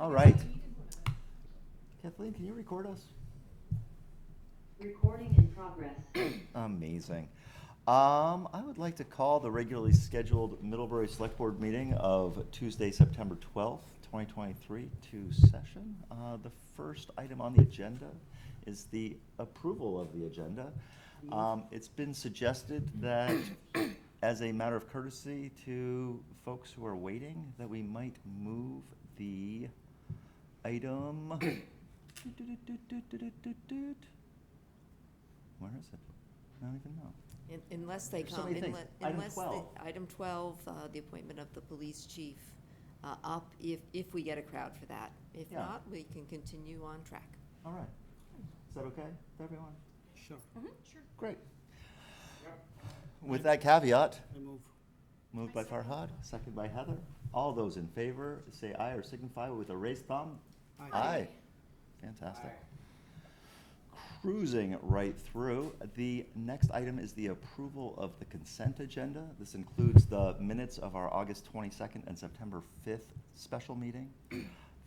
All right. Kathleen, can you record us? Recording in progress. Amazing. I would like to call the regularly scheduled Middlebury Selectboard meeting of Tuesday, September 12th, 2023 to session. The first item on the agenda is the approval of the agenda. It's been suggested that as a matter of courtesy to folks who are waiting, that we might move the item. Where is it? I don't even know. Unless they There's so come, many things. Item 12. Item 12, the appointment of the police chief, up if we get a crowd for that. If Yeah. not, we can continue on track. All right. Is that okay with everyone? Sure. Sure. Great. With that caveat, I move. moved by Farhad, second by Heather. All those in favor, say aye or signify with a raised thumb. Aye. Aye. Fantastic. Cruising right through. The next item is the approval of the consent agenda. This includes the minutes of our August 22nd and September 5th special meeting,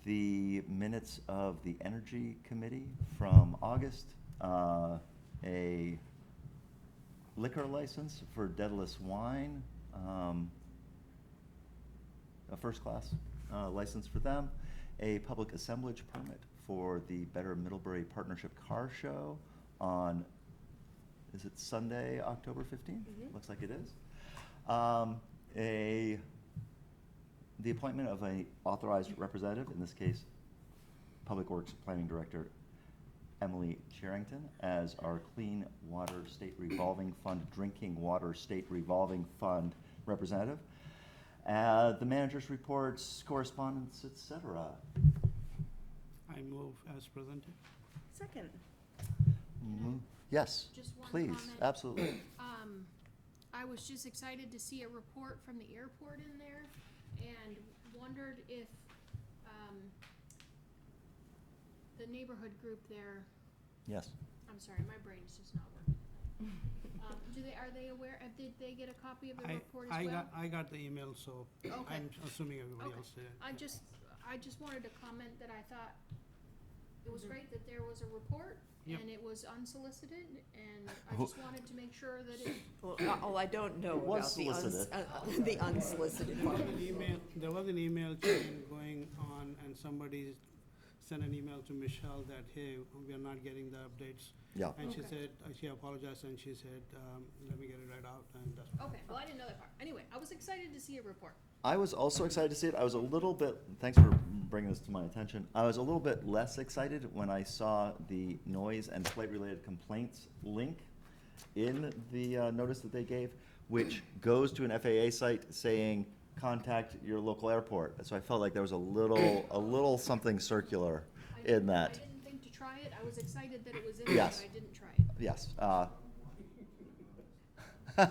the minutes of the Energy Committee from August, a liquor license for Daedalus Wine, a first-class license for them, a public assemblage permit for the Better Middlebury Partnership Car Show on, is it Sunday, October 15th? Looks like it is. The appointment of a authorized representative, in this case, Public Works Planning Director Emily Charrington, as our Clean Water State Revolving Fund, Drinking Water State Revolving Fund representative. The manager's reports, correspondence, etc. I move as presented. Second. Yes, Just one please, comment. absolutely. I was just excited to see a report from the airport in there and wondered if, the neighborhood group there, Yes. I'm sorry, my brain's just not working. Are they aware, did they get a copy of the report as well? I got the email, so Okay. I'm assuming everybody Okay. else did. I just wanted to comment that I thought it was great that there was a report Yep. and it was unsolicited, and I just wanted to make sure that it, Well, I don't know It was about solicited. the unsolicited There was part. an email, there was an email chain going on, and somebody sent an email to Michelle that, hey, we are not getting the updates. Yeah. And she Okay. said, she apologized, and she said, let me get it right out, and that's. okay, well, I didn't know that part. Anyway, I was excited to see a report. I was also excited to see it. I was a little bit, thanks for bringing this to my attention. I was a little bit less excited when I saw the noise and flight-related complaints link in the notice that they gave, which goes to an FAA site saying, contact your local airport. So I felt like there was a little something circular in that. I didn't think to try it. I was excited that it was in there, Yes. but I didn't try it. Yes.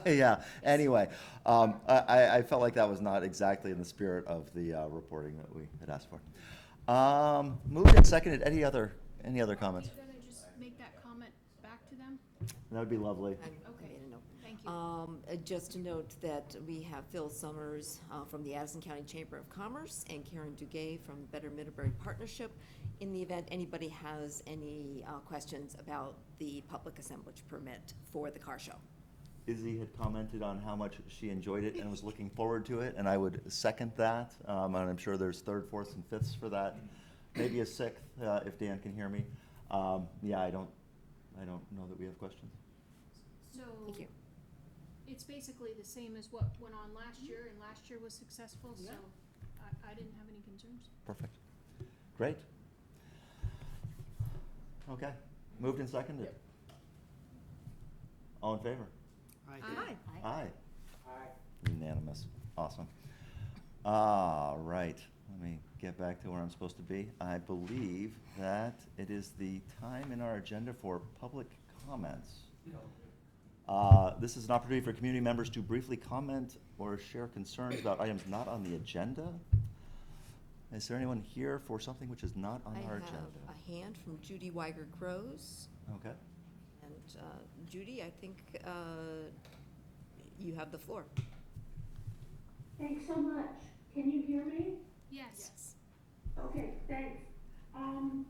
Yeah, anyway, I felt like that was not exactly in the spirit of the reporting that we had asked for. Moved and seconded. Any other comments? Are you gonna just make that comment back to them? That would be lovely. Okay. Made a note. Thank you. Just to note that we have Phil Summers from the Addison County Chamber of Commerce and Karen Duguay from Better Middlebury Partnership. In the event anybody has any questions about the public assemblage permit for the car show. Izzy had commented on how much she enjoyed it and was looking forward to it, and I would second that. And I'm sure there's third, fourths, and fifths for that. Maybe a sixth, if Dan can hear me. Yeah, I don't know that we have questions. So, Thank you. it's basically the same as what went on last year, and last year was successful, so I didn't have any concerns. Perfect. Great. Okay. Moved and seconded. All in favor? Aye. Aye. Aye. Unanimous. Awesome. All right. Let me get back to where I'm supposed to be. I believe that it is the time in our agenda for public comments. This is an opportunity for community members to briefly comment or share concerns about items not on the agenda. Is there anyone here for something which is not on our agenda? I have a hand from Judy Weiger-Gross. Okay. And Judy, I think you have the floor. Thanks so much. Can you hear me? Yes. Okay, thanks. And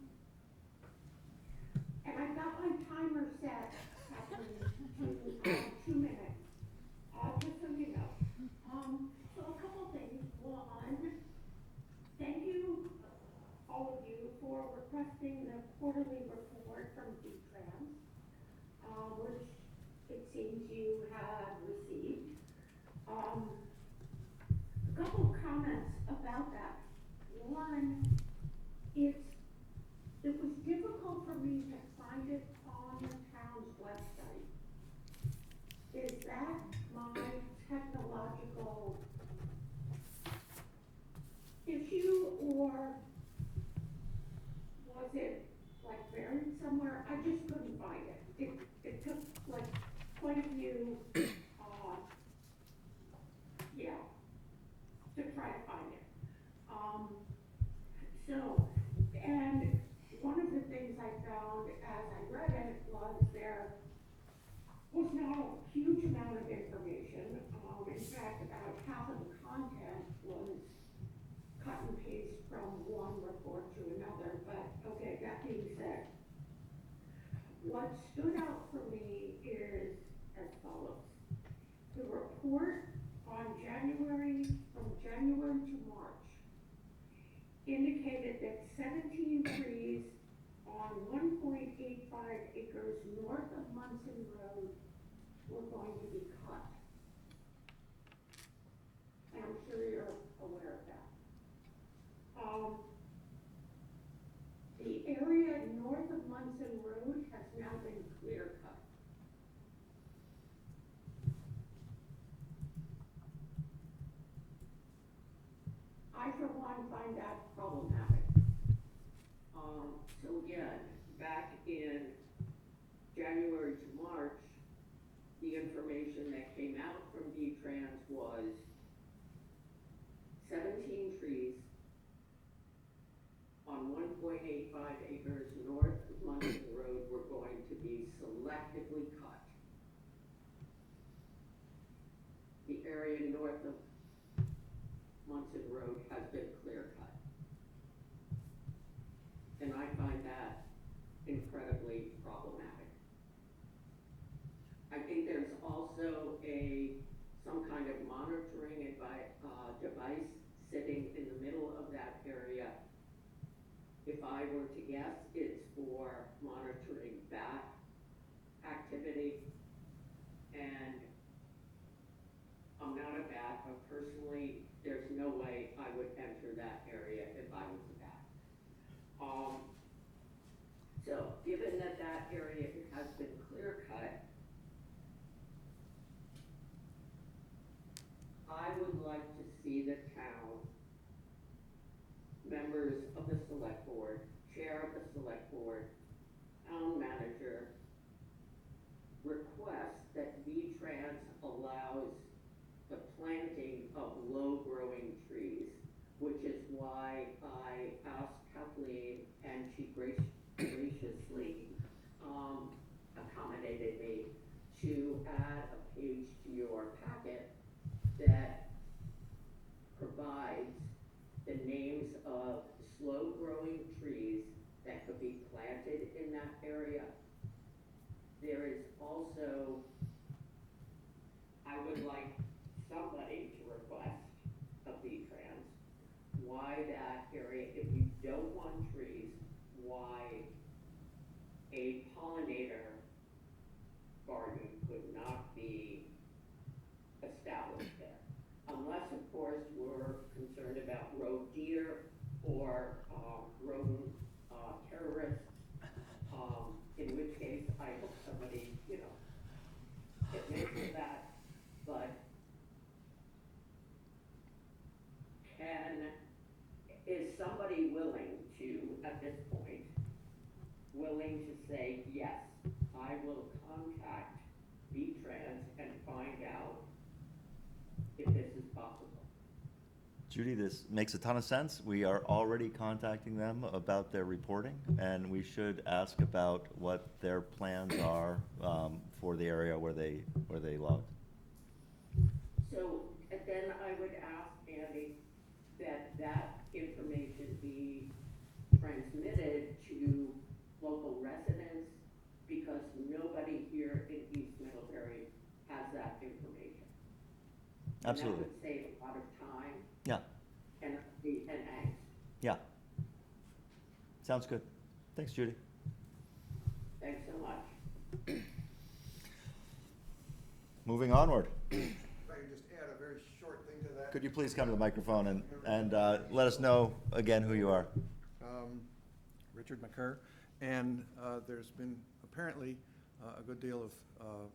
I've got my timer set, Kathleen, to 2 minutes, just so you know. So a couple things. One, thank you, all of you, for requesting the quarterly report from V-Trans, which it seems you have received. A couple of comments about that. One, it was difficult for me to find it on the town's website. Is that my technological issue, or was it like buried somewhere? I just couldn't find it. It took like quite a few, yeah, to try to find it. So, and one of the things I found as I read it was there was not a huge amount of information. In fact, about half of the content was cut and paste from one report to another. But okay, that being said, what stood out for me is as follows. The report on from January to March, indicated that 17 trees on 1.85 acres north of Munson Road were going to be cut. And I'm sure you're aware of that. The area north of Munson Road has now been clear cut. I, for one, find that problematic. So again, back in January to March, the information that came out from V-Trans was 17 trees on 1.85 acres north of Munson Road were going to be selectively cut. The area north of Munson Road has been clear cut. And I find that incredibly problematic. I think there's also some kind of monitoring device sitting in the middle of that area. If I were to guess, it's for monitoring bat activity. And I'm not a bat, but personally, there's no way I would enter that area if I was a bat. So given that that area has been clear cut, I would like to see the town, members of the select board, chair of the select board, town manager, request that V-Trans allows the planting of low-growing trees, which is why I asked Kathleen, and she graciously accommodated me to add a page to your packet that provides the names of slow-growing trees that could be planted in that area. There is also, I would like somebody to request of V-Trans why that area, if you don't want trees, why a pollinator garden could not be established there. Unless, of course, we're concerned about roe deer or rodent terrorists, in which case I hope somebody, admits to that. But is somebody willing to, at this point, willing to say, yes, I will contact V-Trans and find out if this is possible? Judy, this makes a ton of sense. We are already contacting them about their reporting, and we should ask about what their plans are for the area where they logged. So then I would ask Andy that information be Absolutely. And that would save a lot of time Yeah, and angst. yeah. Sounds good. Thanks, Judy. Thanks so much. Moving onward. If I could just add a very short thing to that. Could you please come to the microphone and let us know again who you are? Richard McCurr, and there's been apparently a good deal of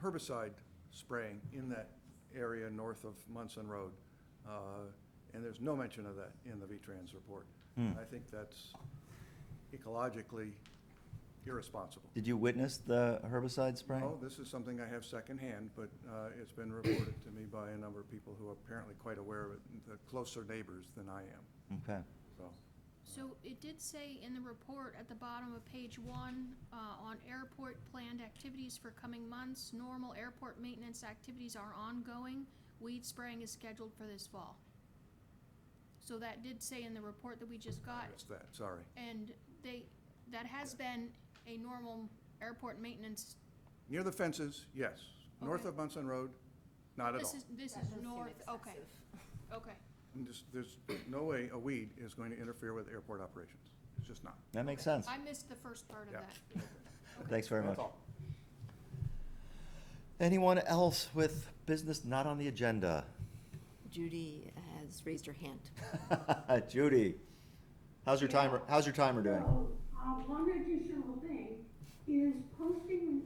herbicide spraying in that area north of Munson Road, and there's no mention of that in the V-Trans report. I think that's ecologically irresponsible. Did you witness the herbicide spraying? No, this is something I have secondhand, but it's been reported to me by a number of people who are apparently quite aware of it, the closer neighbors than I am, Okay. so. So it did say in the report at the bottom of page 1, on airport planned activities for coming months, normal airport maintenance activities are ongoing. Weed spraying is scheduled for this fall. So that did say in the report that we just got, I missed that, sorry. and that has been a normal airport maintenance. Near the fences, yes. North Okay. of Munson Road, not at all. This is north, okay, okay. And there's no way a weed is going to interfere with airport operations. It's just not. That makes sense. I missed the first part of Yeah. that. Thanks very much. That's all. Anyone else with business not on the agenda? Judy has raised her hand. Judy, how's your timer doing? So, one additional thing is posting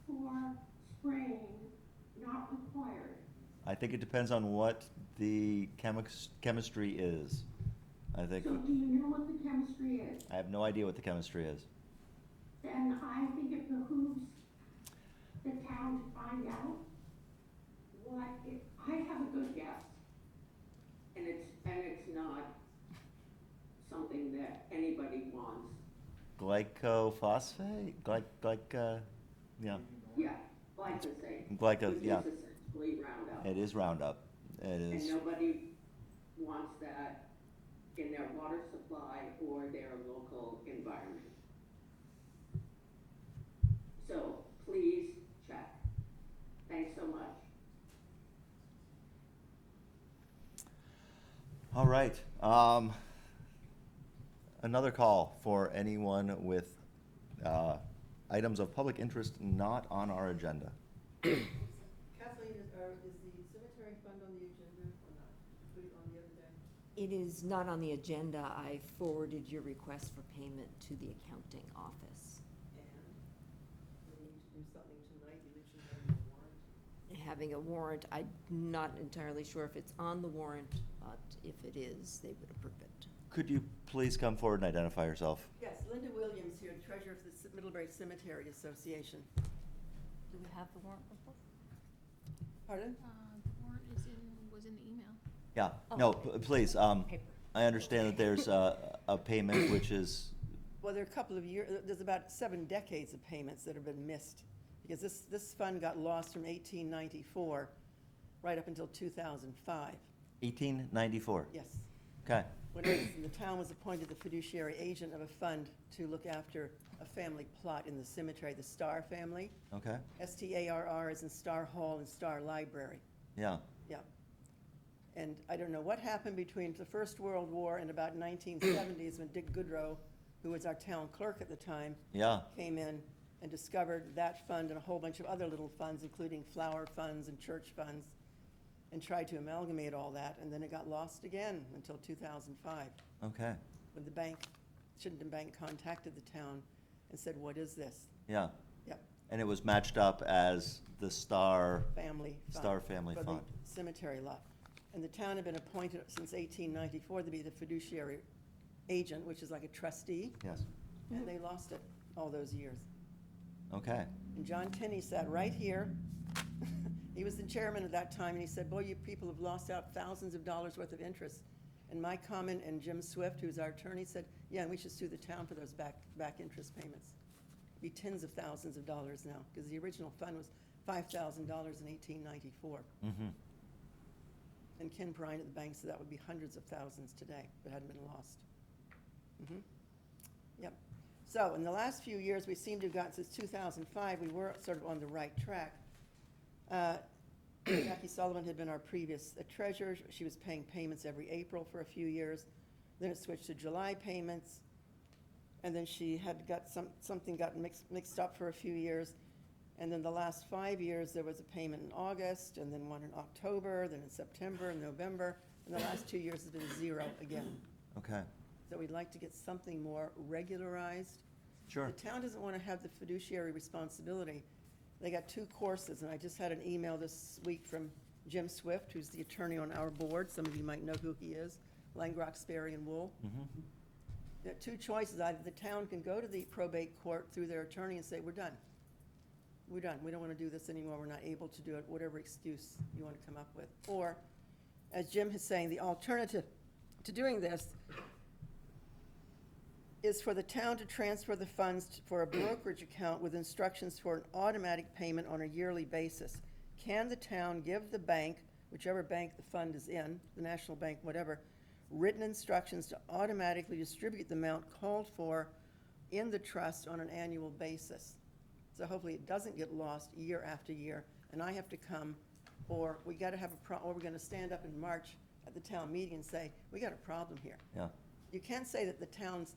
for spraying not required. I think it depends on what the chemistry is. I think, So do you know what the chemistry is? I have no idea what the chemistry is. Then I think it behooves the town to find out what it, I have a good guess. And it's not something that anybody wants. Glycophosphate? Yeah, Yeah, glyphosate. Glyco- Which yeah. is essentially Roundup. it is Roundup. It And is. nobody wants that in their water supply or their local environment. So please check. Thanks so much. All right. Another call for anyone with items of public interest not on our agenda. Kathleen, is the cemetery fund on the agenda or not? Put it on the other day? It is not on the agenda. I forwarded your request for payment to the accounting office. And we need to do something tonight, you mentioned having a warrant. Having a warrant, I'm not entirely sure if it's on the warrant, but if it is, they would approve it. Could you please come forward and identify yourself? Yes, Linda Williams here, treasurer of the Middlebury Cemetery Association. Do we have the warrant before? Pardon? The warrant was in the email. Yeah, Oh. no, please. Paper. I understand that there's a payment which is, Well, there are a couple of years, there's about 7 decades of payments that have been missed. Because this fund got lost from 1894 right up until 2005. 1894. Yes. Okay, When the town was appointed the fiduciary agent of a fund to look after a family plot in the cemetery, the Starr family. okay, STARR is in Starr Hall and Starr Library. yeah, Yeah. And I don't know what happened between the First World War and about 1970s when Dick Goodrow, who was our town clerk at the time, yeah, came in and discovered that fund and a whole bunch of other little funds, including flower funds and church funds, and tried to amalgamate all that, and then it got lost again until 2005, okay, when the bank, Chittenden Bank contacted the town and said, what is this? yeah. Yep, And it was matched up as the Star, family fund. Star Family for Fund. the cemetery lot. And the town had been appointed since 1894 to be the fiduciary agent, which is like a trustee, Yes, and they lost it all those years. okay, And John Tenney sat right here. He was the chairman at that time, and he said, boy, you people have lost out thousands of dollars worth of interest. And my comment, and Jim Swift, who's our attorney, said, yeah, and we should sue the town for those back interest payments. Be tens of thousands of dollars now, because the original fund was $5,000 in 1894. mm-hmm, And Ken Bryan at the bank said that would be hundreds of thousands today, if it hadn't been lost. Mhm. Yep. So in the last few years, we seem to have gotten, since 2005, we were sort of on the right track. Jackie Sullivan had been our previous treasurer. She was paying payments every April for a few years. Then it switched to July payments. And then she had got something got mixed up for a few years. And then the last 5 years, there was a payment in August, and then one in October, then in September and November. And the last 2 years has been zero again. Okay, So we'd like to get something more regularized. sure. The town doesn't want to have the fiduciary responsibility. They got 2 courses, and I just had an email this week from Jim Swift, who's the attorney on our board. Some of you might know who he is, Langrock, Sperry, and Wool. There are 2 choices. Either the town can go to the probate court through their attorney and say, we're done. We're done. We don't want to do this anymore. We're not able to do it, whatever excuse you want to come up with. Or, as Jim is saying, the alternative to doing this is for the town to transfer the funds for a brokerage account with instructions for an automatic payment on a yearly basis. Can the town give the bank, whichever bank the fund is in, the National Bank, whatever, written instructions to automatically distribute the amount called for in the trust on an annual basis? So hopefully it doesn't get lost year after year, and I have to come, or we gotta have or we're gonna stand up in March at the town meeting and say, we got a problem here. Yeah, You can't say that the town's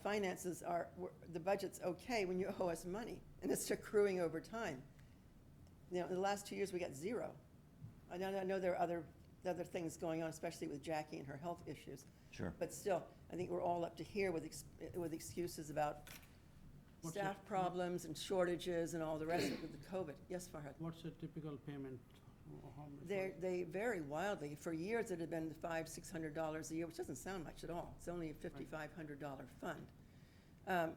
finances the budget's okay when you owe us money, and it's accruing over time. You know, in the last 2 years, we got zero. I know there are other things going on, especially with Jackie and her health issues. sure. But still, I think we're all up to here with excuses about What's staff it- problems and shortages and all the rest of it with the COVID. Yes, Farhad? What's a typical payment? How much- They vary wildly. For years, it had been $500-600 a year, which doesn't sound much at all. It's only a $5,500 fund. And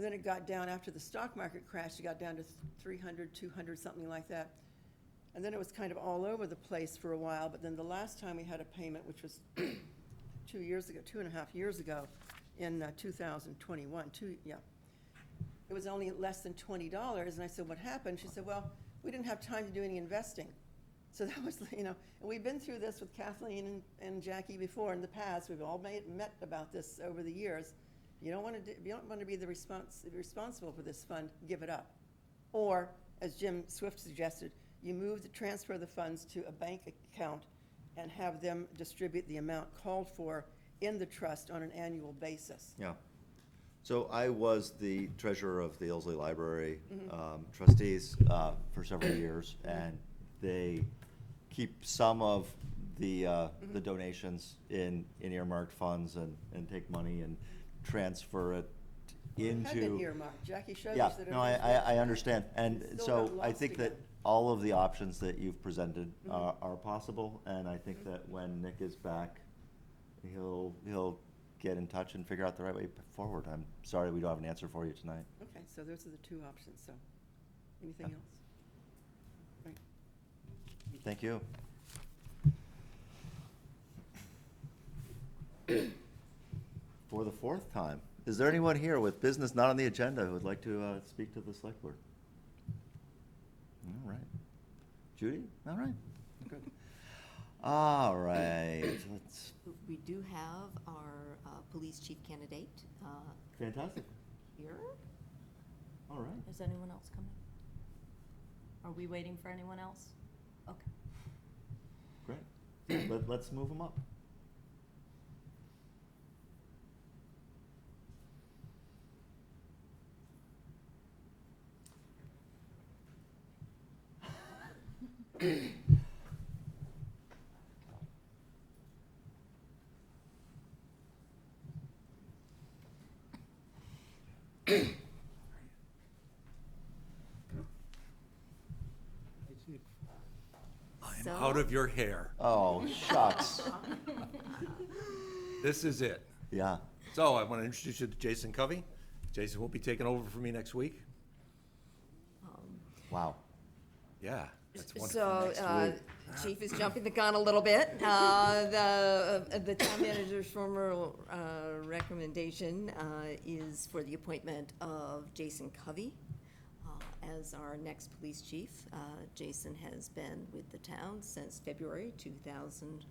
then it got down, after the stock market crashed, it got down to 300, 200, something like that. And then it was kind of all over the place for a while, but then the last time we had a payment, which was 2 years ago, 2.5 years ago, in 2021, it was only less than $20, and I said, what happened? She said, well, we didn't have time to do any investing. So that was, and we've been through this with Kathleen and Jackie before in the past. We've all met about this over the years. You don't want to be responsible for this fund, give it up. Or, as Jim Swift suggested, you transfer the funds to a bank account and have them distribute the amount called for in the trust on an annual basis. Yeah. So I was the treasurer of the Ilsley Library trustees for several years, and they keep some of the donations in earmarked funds and take money and transfer it It had been into. earmarked. Jackie showed Yeah, us that. no, I understand. And It's still so not I lost think that again. all of the options that you've presented are possible, and I think that when Nick is back, he'll get in touch and figure out the right way forward. I'm sorry we don't have an answer for you tonight. Okay, so those are the 2 options, so, anything else? Right. Thank you. For the 4th time, is there anyone here with business not on the agenda who would like to speak to the select board? All right. Judy? All right. Good. All right, let's, We do have our police chief candidate fantastic. here. All right. Is anyone else coming? Are we waiting for anyone else? Okay. Great. Let's move them up. I'm So- out of your hair. Oh, shucks. This is it. Yeah. So I want to introduce you to Jason Covey. Jason will be taking over for me next week. Wow. Yeah, that's wonderful. So, Chief is jumping the gun a little bit. The town manager's former recommendation is for the appointment of Jason Covey as our next police chief. Jason has been with the town since February 2000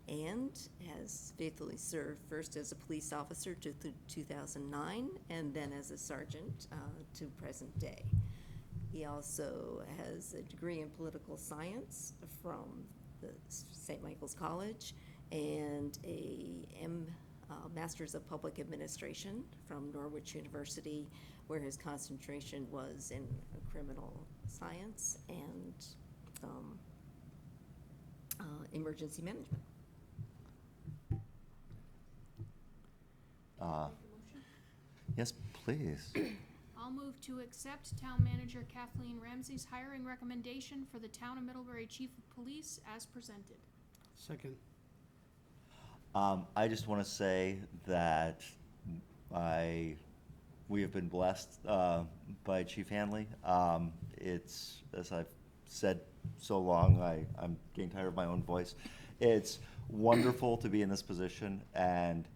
and has faithfully served first as a police officer to 2009 and then as a sergeant to present day. He also has a degree in political science from the St. Michael's College and a Master's of Public Administration from Norwich University, where his concentration was in criminal science and emergency management. Yes, please. I'll move to accept Town Manager Kathleen Ramsey's hiring recommendation for the Town of Middlebury Chief of Police as presented. Second. I just want to say that we have been blessed by Chief Hanley. It's, as I've said so long, I'm getting tired of my own voice. It's wonderful to be in this position and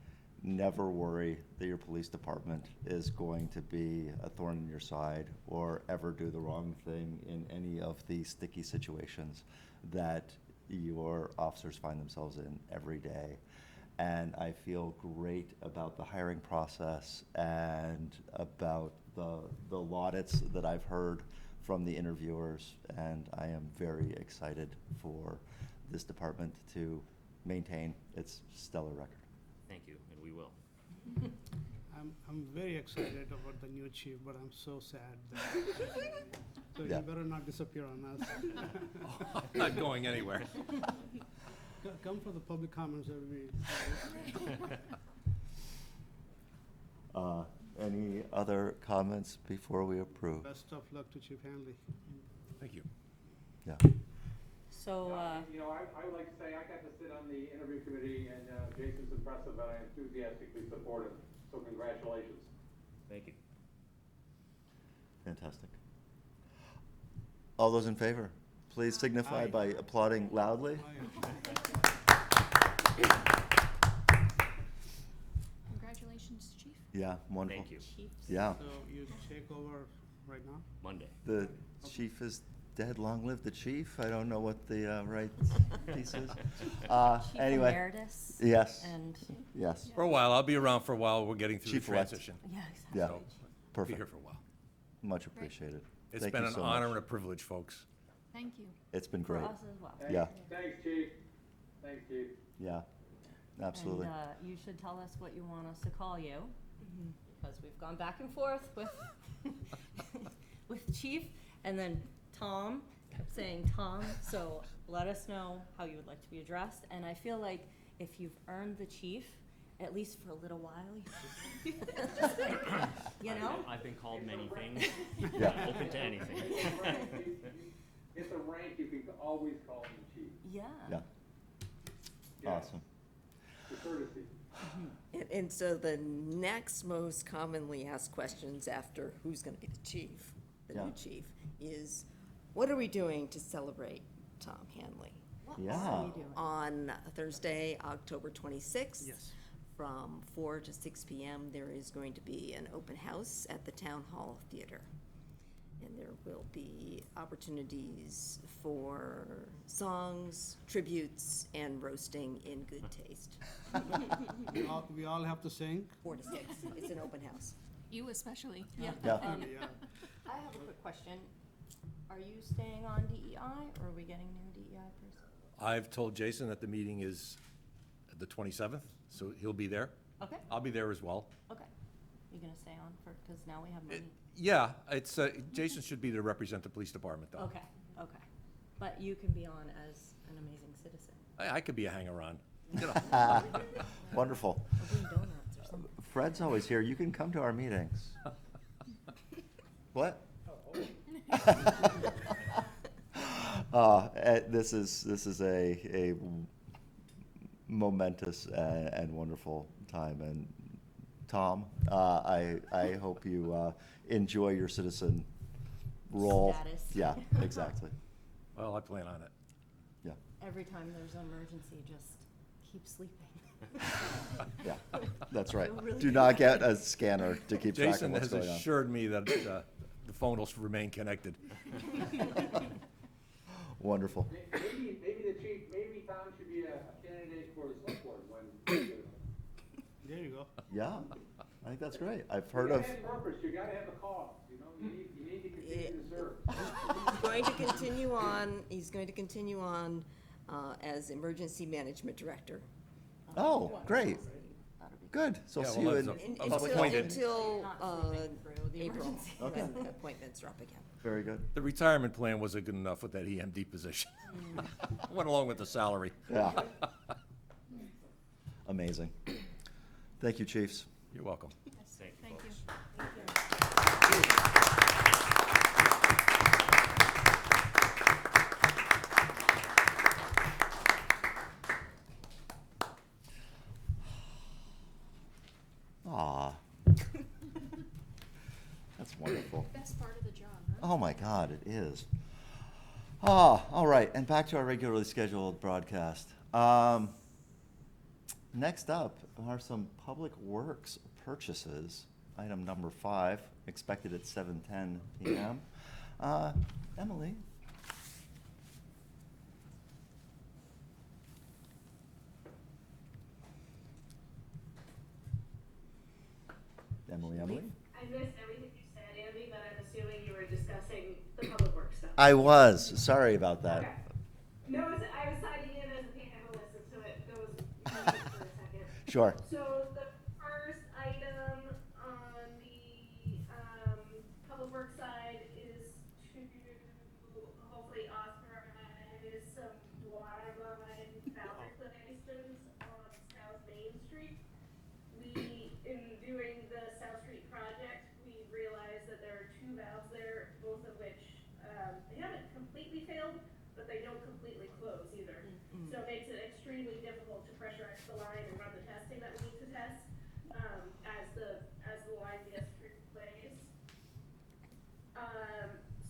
never worry that your police department is going to be a thorn in your side or ever do the wrong thing in any of the sticky situations that your officers find themselves in every day. And I feel great about the hiring process and about the laudits that I've heard from the interviewers, and I am very excited for this department to maintain its stellar record. Thank you, and we will. I'm very excited about the new chief, but I'm so sad that, so Yeah. you better not disappear on us. I'm not going anywhere. Come for the public comments every Any other comments before we approve? Best of luck to Chief Hanley. Thank you. Yeah. So, You know, I would like to say I got to sit on the interview committee, and Jason's impressive, and I enthusiastically support him. So congratulations. Thank you. Fantastic. All those in favor, please signify Aye. by applauding loudly. Congratulations, Chief. Yeah, wonderful. Thank you. Chiefs. Yeah, So you take over right now? Monday. the chief is dead. Long live the chief. I don't know what the right piece is. Chief Anyway, Emeritus. yes, And, yes, For a while, I'll be around for a while. We're getting through the Chief-elect. transition. yeah, exactly. yeah, So, I'll be perfect. here for a while. Much appreciated. It's Thank been you an so honor much. and a privilege, folks. Thank you. It's been For great. us as well. Thanks- Yeah. Thanks, Chief. Thanks, Chief. Yeah, absolutely. And you should tell us what you want us to call you, because we've gone back and forth with, with Chief, and then Tom kept saying Tom, so let us know how you would like to be addressed, and I feel like if you've earned the chief, at least for a little while, you know? I've been called many things. Yeah. I'm open to anything. It's a rank you can always call him chief. Yeah. Yeah, Yeah. awesome. The courtesy. And so the next most commonly asked questions after who's gonna be the chief, the Yeah. new chief, is what are we doing to celebrate Tom Hanley? Yeah. On Thursday, October 26th. Yes. From 4 to 6 p.m., there is going to be an open house at the Town Hall Theater. And there will be opportunities for songs, tributes, and roasting in good taste. We all have to sing? 4 to 6, it's an open house. You especially. Yeah. Yeah. Yeah. I have a quick question. Are you staying on DEI, or are we getting new DEI person? I've told Jason that the meeting is the 27th, so he'll be there. Okay, I'll be there as well. okay. You gonna stay on for, because now we have money? Yeah, it's, Jason should be to represent the police department, though. Okay, okay. But you can be on as an amazing citizen. I could be a hanger-on. You know. Wonderful. Or bring donuts or something. Fred's always here. You can come to our meetings. What? This is a momentous and wonderful time. And Tom, I hope you enjoy your citizen role. Status. Yeah, exactly. Well, I plan on it. Yeah, Every time there's an emergency, just keep sleeping. yeah, that's right. Feel really Do not get a scanner to keep track of Jason what's has going on. assured me that the phone will remain connected. Wonderful. Maybe the chief, maybe Tom should be a candidate for the select board when. There you go. Yeah, I think that's great. I've heard of. You gotta have purpose, you gotta have a cause, you know, you need to continue to serve. He's going to continue on, as Emergency Management Director. Oh, great. Good. So Yeah, see well, you in that's In- public Until, comment. until, Not sleeping through the April, emergency. Okay. when appointments are up again. Very good. The retirement plan wasn't good enough with that EMD position. Went along with the salary. Yeah. Amazing. Thank you, Chiefs. You're welcome. Thank you. Aw. That's wonderful. Best part of the job, huh? Oh my God, it is. Ah, all right, and back to our regularly scheduled broadcast. Next up are some public works purchases. Item number 5, expected at 7:10 p.m. Emily? Emily? I missed everything you said, Andy, but I'm assuming you were discussing the public works stuff. I was, sorry about that. Okay. No, I was signing in as a panelist, so it goes muted for a second. Sure. So the first item on the public works side is to hopefully authorize some water line valve replacements on South Main Street. In doing the South Street project, we realized that there are 2 valves there, both of which, they haven't completely failed, but they don't completely close either. So it makes it extremely difficult to pressurize the line and run the testing that we need to test, as the line gets replaced.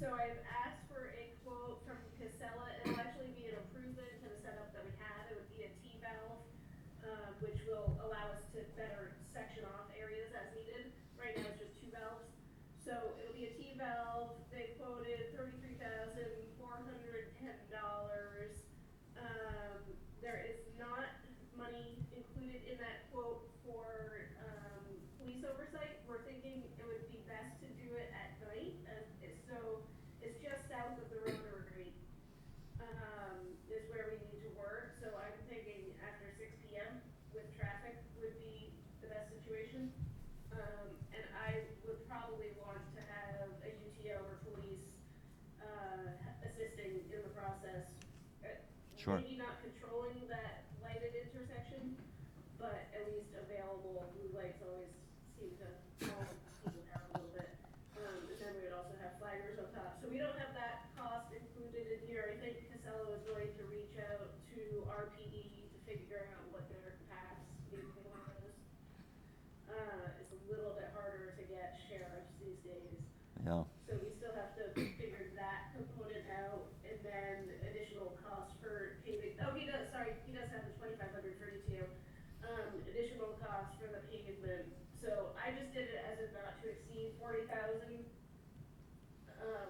So I've asked for a quote from Casella. It'll actually be an improvement to the setup that we have. It would be a T-valve, which will allow us to better section off areas as needed. Right now it's just 2 valves. So it'll be a T-valve. They quoted $33,410. There is not money included in that quote for police oversight. We're thinking it would be best to do it at night, so it's just south of the Rotary, is where we need to work. So I'm thinking after 6 p.m. with traffic would be the best situation. And I would probably want to have a UTO or police assisting in the process. Sure. Maybe not controlling that lighted intersection, but at least available. Blue lights always seem to calm people down a little bit. And then we would also have flaggers on top. So we don't have that cost included in here. I think Casella was going to reach out to RPD to figure out what their capacity was. It's a little bit harder to get sheriffs these days. Yeah. So we still have to figure that component out, and then additional costs for paving. Oh, he does have the 2,500 for ETO. Additional costs for the pavement. So I just did it as a not to exceed 40,000,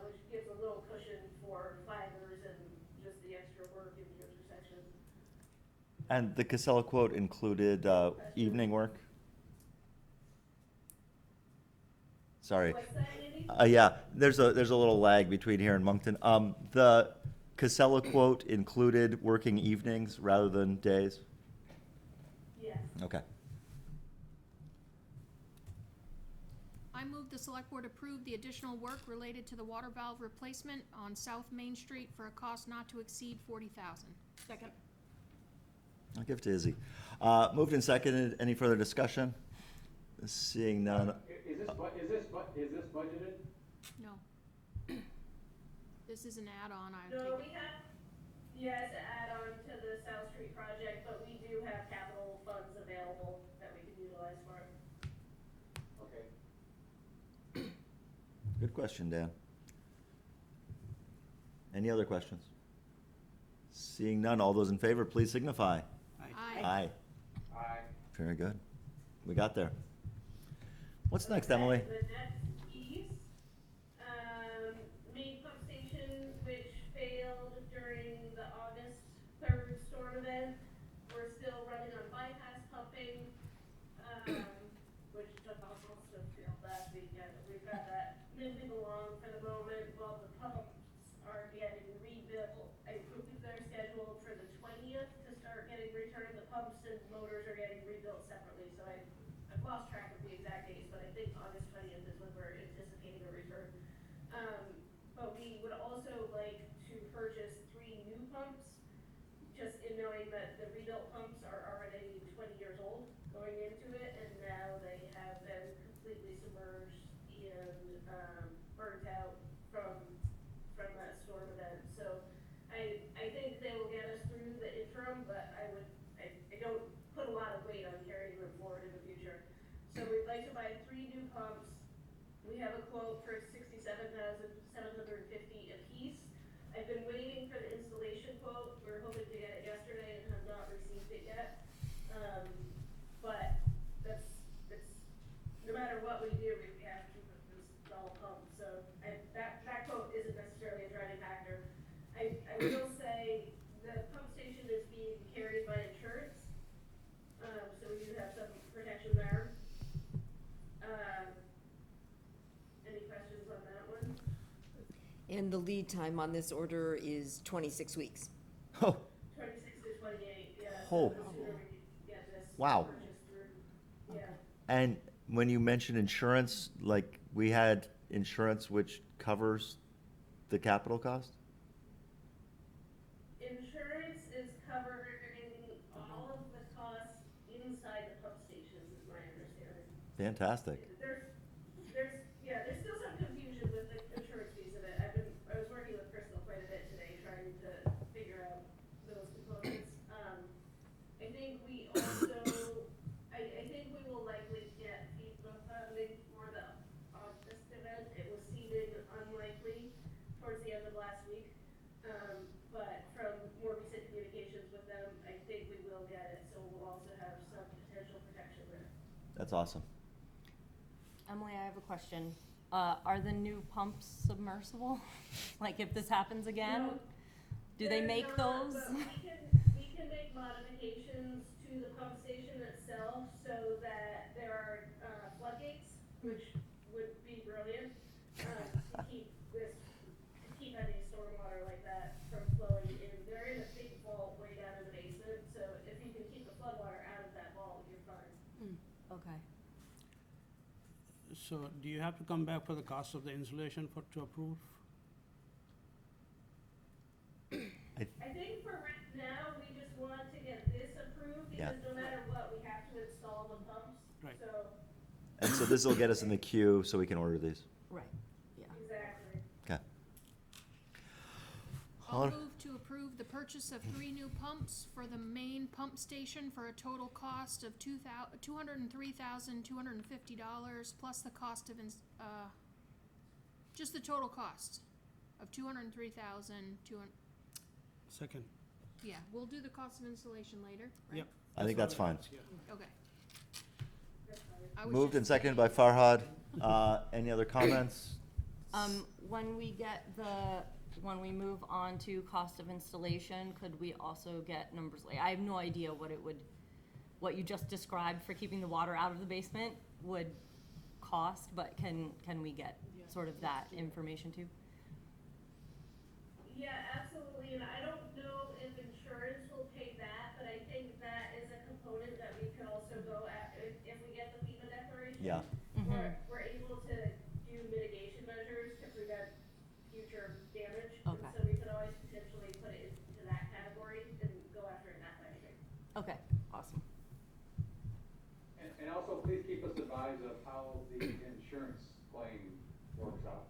which gives a little cushion for flaggers and just the extra work in the intersection. And the Casella quote included evening work? Sorry. What's that, Andy? Yeah, there's a little lag between here and Moncton. The Casella quote included working evenings rather than days? Yes. Okay. I move the select board approve the additional work related to the water valve replacement on South Main Street for a cost not to exceed $40,000. Second. I'll give it to Izzy. Moved and seconded. Any further discussion? Seeing none. Is this budgeted? No. This is an add-on, I No, think. we have, yes, add on to the South Street project, but we do have capital funds available that we can utilize for it. Okay. Good question, Dan. Any other questions? Seeing none, all those in favor, please signify. Aye. Aye. Aye. Very good. We got there. What's next, Emily? The next piece, main pump station, which failed during the August 3rd storm event. We're still running on bypass pumping, which took all week yet. We've got that moving along for the moment while the pumps are getting rebuilt. I believe they're scheduled for the 20th to start getting returned. The pumps and motors are getting rebuilt separately, so I've lost track of the exact dates, but I think August 20th is when we're anticipating a return. But we would also like to purchase 3 new pumps, just in knowing that the rebuilt pumps are already 20 years old going into it, and now they have been completely submerged and burnt out from that storm event. So I think they will get us through the interim, but I don't put a lot of weight on carrying them forward in the future. So we'd like to buy 3 new pumps. We have a quote for $67,750 a piece. I've been waiting for the installation quote. We were hoping to get it yesterday and have not received it yet. But that's no matter what we do, we have to install pumps. So that quote isn't necessarily a driving factor. I will say the pump station is being carried by insurance, so we do have some protection there. Any questions on that one? And the lead time on this order is 26 weeks. Oh, 26 to 28, yeah. Oh. So the sooner we get this Wow. purchased through, yeah. and when you mentioned insurance, like, we had insurance which covers the capital cost? Insurance is covering all of the costs inside the pump station, is my understanding. Fantastic. There's still some confusion with the insurance piece of it. I was working with Crystal quite a bit today, trying to figure out those components. I think we also, I think we will likely get FEMA funding for the August event. It was seeming unlikely towards the end of last week. But from more recent communications with them, I think we will get it, so we'll also have some potential protection there. That's awesome. Emily, I have a question. Are the new pumps submersible? Like if this happens again? No, Do they they're make not, those? but we can make modifications to the pump station itself so that there are floodgates, which would be brilliant, to keep any stormwater like that from flowing in. They're in a big vault way down in the basement, so if you can keep the floodwater out of that vault, you're fine. Okay. So do you have to come back for the cost of the insulation to approve? I think for right now, we just want to get this approved, Yeah. because no matter what, we have to install the pumps. Right. So, And so this will get us in the queue so we can order these. Right, yeah. exactly. Okay. I'll Hon- move to approve the purchase of 3 new pumps for the main pump station for a total cost of $203,250 plus the cost of, just the total cost of $203,200. Second. Yeah, we'll do the cost of installation later, right? Yep. I think that's fine. Yeah. Okay. I was Moved just- and seconded by Farhad. Any other comments? When we move on to cost of installation, could we also get numbers like, I have no idea what you just described for keeping the water out of the basement would cost, but can we get sort of that information too? Yeah, absolutely, and I don't know if insurance will pay that, but I think that is a component that we could also go at, if we get the FEMA declaration. Yeah. We're able to do mitigation measures to prevent future damage. And Okay. so we could always potentially put it into that category and go after it that way. Okay, awesome. And also, please keep us advised of how the insurance claim works out.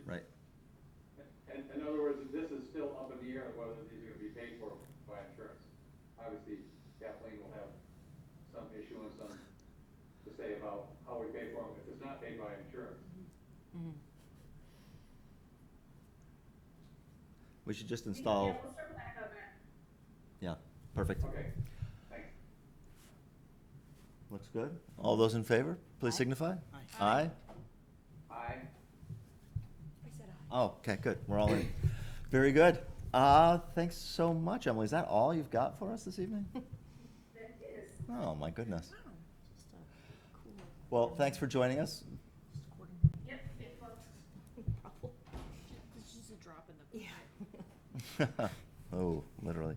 Right. And in other words, this is still up in the air whether these are gonna be paid for by insurance. Obviously, Kathleen will have some issue and some to say about how we pay for them if it's not paid by insurance. We should just install, Yeah, we'll circle back on that. yeah, perfect. Okay, thanks. Looks good. All those in favor, please Aye. signify. Aye. Aye? Aye. Oh, okay, good. We're all in. Very good. Thanks so much, Emily. Is that all you've got for us this evening? That is. Oh, my goodness. Just a cool. Well, thanks for joining us. Yep, it looked. This is a drop in the bucket. Oh, literally.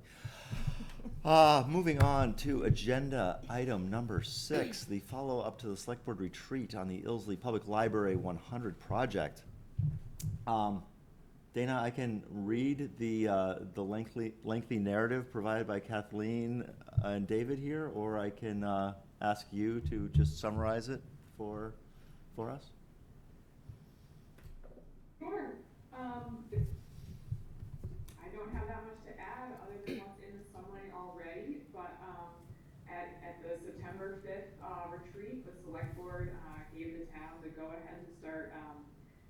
Moving on to agenda item number 6, the follow-up to the Select Board retreat on the Ilsley Public Library 100 project. Dana, I can read the lengthy narrative provided by Kathleen and David here, or I can ask you to just summarize it for us. Sure. I don't have that much to add other than what's in the summary already, but at the September 5th retreat, the select board gave the town the go-ahead to start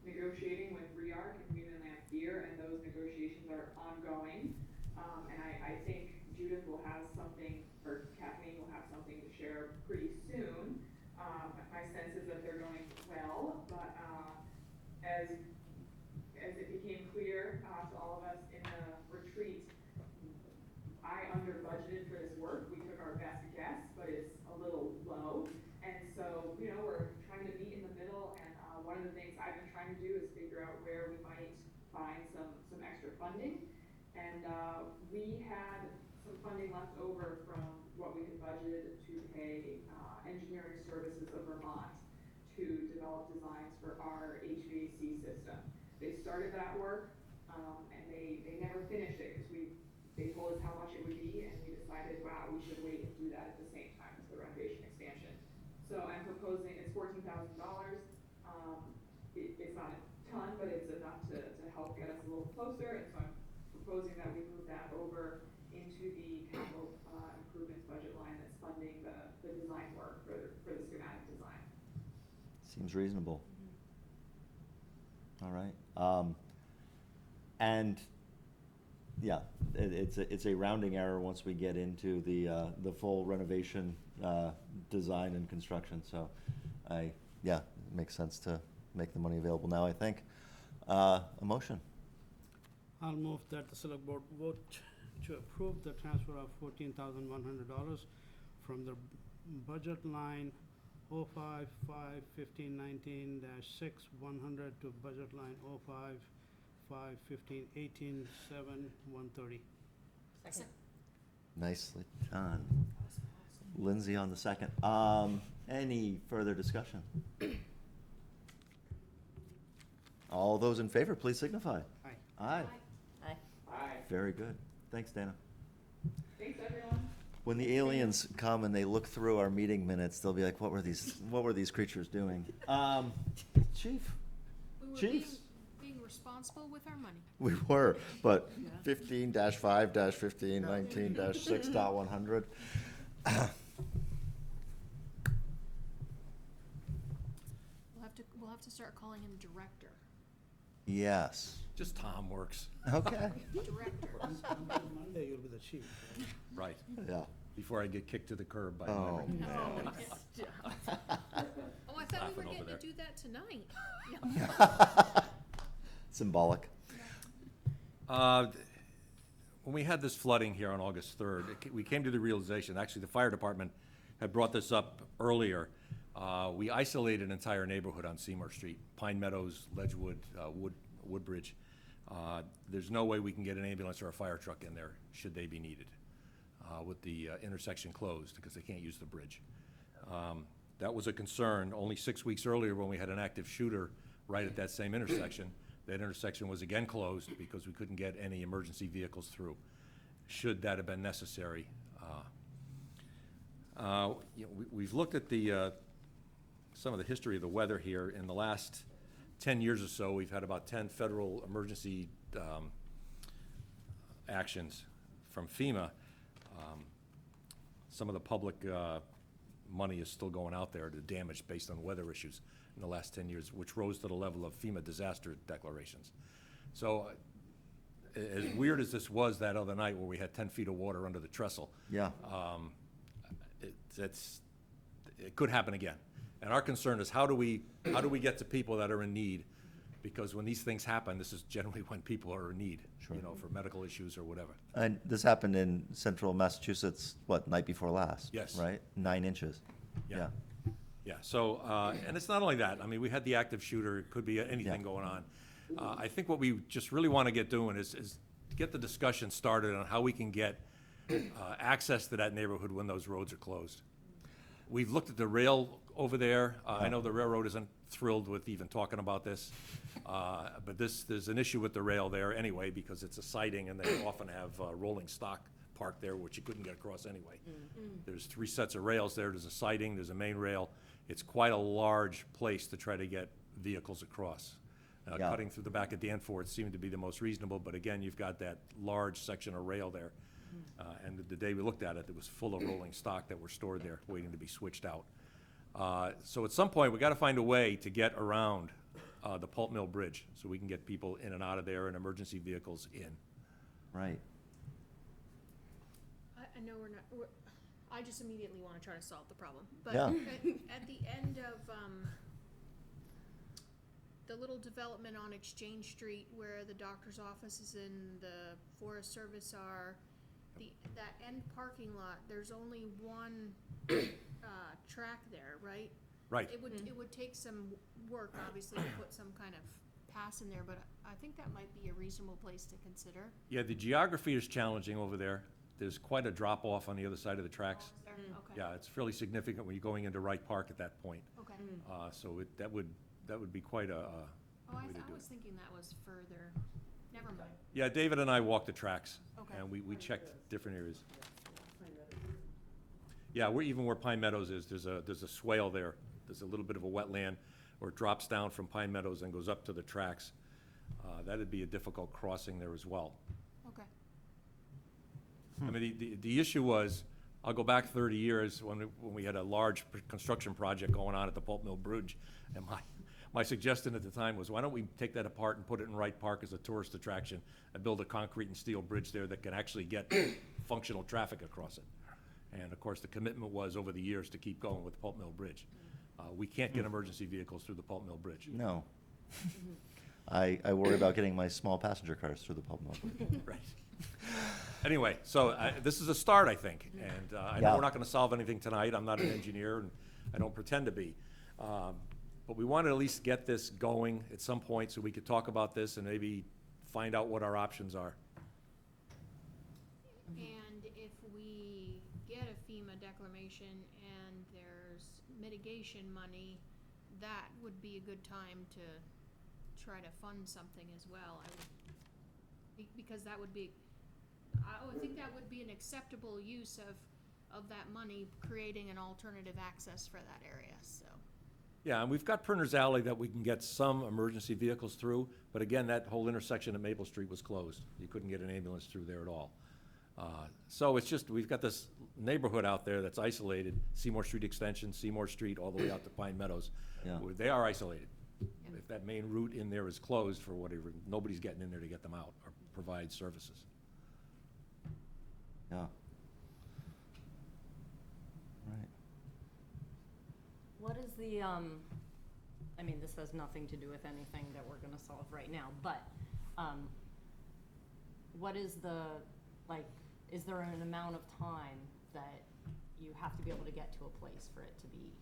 negotiating with REARC and Greenland Lamp Beer, and those negotiations are ongoing. And I think Judith will have something, or Kathleen will have something to share pretty soon. My sense is that they're going well, but as it became clear to all of us in the retreat, I under budgeted for this work. We took our best guess, but it's a little low. And so, we're trying to meet in the middle, and one of the things I've been trying to do is figure out where we might find some extra funding. And we had some funding left over from what we had budgeted to pay Engineering Services of Vermont to develop designs for our HVAC system. They started that work, and they never finished it because they told us how much it would be, and we decided, wow, we should wait and do that at the same time as the renovation expansion. So I'm proposing, it's $14,000. It's not a ton, but it's enough to help get us a little closer, and so I'm proposing that we move that over into the capital improvements budget line that's funding the design work for the schematic design. Seems reasonable. All right. And yeah, it's a rounding error once we get into the full renovation design and construction. So it makes sense to make the money available now, I think. A motion. I'll move that the select board vote to approve the transfer of $14,100 from the budget line 055-1519-6 100 to budget line 055-1518-7 130. Second. Nicely done. Lindsay on the second. Any further discussion? All those in favor, please signify. Aye. Aye. Aye. Aye. Very good. Thanks, Dana. Thanks, everyone. When the aliens come and they look through our meeting minutes, they'll be like, what were these creatures doing? Chief? We were Chiefs? being responsible with our money. We were, but 15-5-1519-6.100. We'll have to start calling him director. Yes. Just Tom works. Okay. Director. Monday, you'll be the chief. Right. Yeah. Before I get kicked to the curb by Oh, Larry. man. Oh, I thought we were Laughing over getting to do that tonight. Symbolic. When we had this flooding here on August 3rd, we came to the realization, actually, the fire department had brought this up earlier. We isolated an entire neighborhood on Seymour Street, Pine Meadows, Ledgewood, Woodbridge. There's no way we can get an ambulance or a fire truck in there, should they be needed, with the intersection closed, because they can't use the bridge. That was a concern. Only 6 weeks earlier, when we had an active shooter right at that same intersection, that intersection was again closed because we couldn't get any emergency vehicles through, should that have been necessary. We've looked at some of the history of the weather here. In the last 10 years or so, we've had about 10 federal emergency actions from FEMA. Some of the public money is still going out there to damage based on weather issues in the last 10 years, which rose to the level of FEMA disaster declarations. So as weird as this was that other night where we had 10 feet of water under the trestle, Yeah. it could happen again. And our concern is how do we get to people that are in need? Because when these things happen, this is generally when people are in need, Sure. for medical issues or whatever. And this happened in central Massachusetts, night before last? Yes. Right? 9 inches. Yeah. Yeah, so, and it's not only that, I mean, we had the active shooter, it could be anything Yeah. going on. I think what we just really want to get doing is get the discussion started on how we can get access to that neighborhood when those roads are closed. We've looked at the rail over there. I know the railroad isn't thrilled with even talking about this, but there's an issue with the rail there anyway, because it's a siding, and they often have rolling stock parked there, which you couldn't get across anyway. There's 3 sets of rails there. There's a siding, there's a main rail. It's quite a large place to try to get vehicles across. Yeah. Cutting through the back of Danforth seemed to be the most reasonable, but again, you've got that large section of rail there. And the day we looked at it, it was full of rolling stock that were stored there, waiting to be switched out. So at some point, we gotta find a way to get around the Pulp Mill Bridge, so we can get people in and out of there and emergency vehicles in. Right. I know I just immediately wanna try to solve the problem, but Yeah. at the end of, the little development on Exchange Street where the doctor's office is in, the Forest Service are, that end parking lot, there's only one, track there, right? Right. It would take some work, obviously, to put some kind of pass in there, but I think that might be a reasonable place to consider. Yeah, the geography is challenging over there. There's quite a drop-off on the other side of the tracks. Is there? Okay. Yeah, it's fairly significant when you're going into Wright Park at that point. Okay. So that would be quite a Oh, I way to do was it. thinking that was further, never mind. Yeah, David and I walked the tracks, Okay. and we checked different areas. Yeah, even where Pine Meadows is, there's a swale there. There's a little bit of a wetland where it drops down from Pine Meadows and goes up to the tracks. That'd be a difficult crossing there as well. Okay. I mean, the issue was, I'll go back 30 years when we had a large construction project going on at the Pulp Mill Bridge, and my suggestion at the time was, why don't we take that apart and put it in Wright Park as a tourist attraction and build a concrete and steel bridge there that can actually get functional traffic across it. And of course, the commitment was over the years to keep going with the Pulp Mill Bridge. We can't get emergency vehicles through the Pulp Mill Bridge. No. I worry about getting my small passenger cars through the Pulp Mill Bridge. Right. Anyway, so this is a start, I think, and I know Yeah. we're not gonna solve anything tonight. I'm not an engineer, and I don't pretend to be. But we want to at least get this going at some point so we could talk about this and maybe find out what our options are. And if we get a FEMA declaration and there's mitigation money, that would be a good time to try to fund something as well. Because that would be, I would think that would be an acceptable use of that money, creating an alternative access for that area, so. Yeah, and we've got Printer's Alley that we can get some emergency vehicles through, but again, that whole intersection of Maple Street was closed. You couldn't get an ambulance through there at all. So it's just, we've got this neighborhood out there that's isolated, Seymour Street Extension, Seymour Street, all the way out to Pine Meadows. Yeah. Where they are isolated. If that main route in there is closed for whatever, nobody's getting in there to get them out or provide services. Yeah. Right. What is the, I mean, this has nothing to do with anything that we're gonna solve right now, but, what is the, like, is there an amount of time that you have to be able to get to a place for it to be,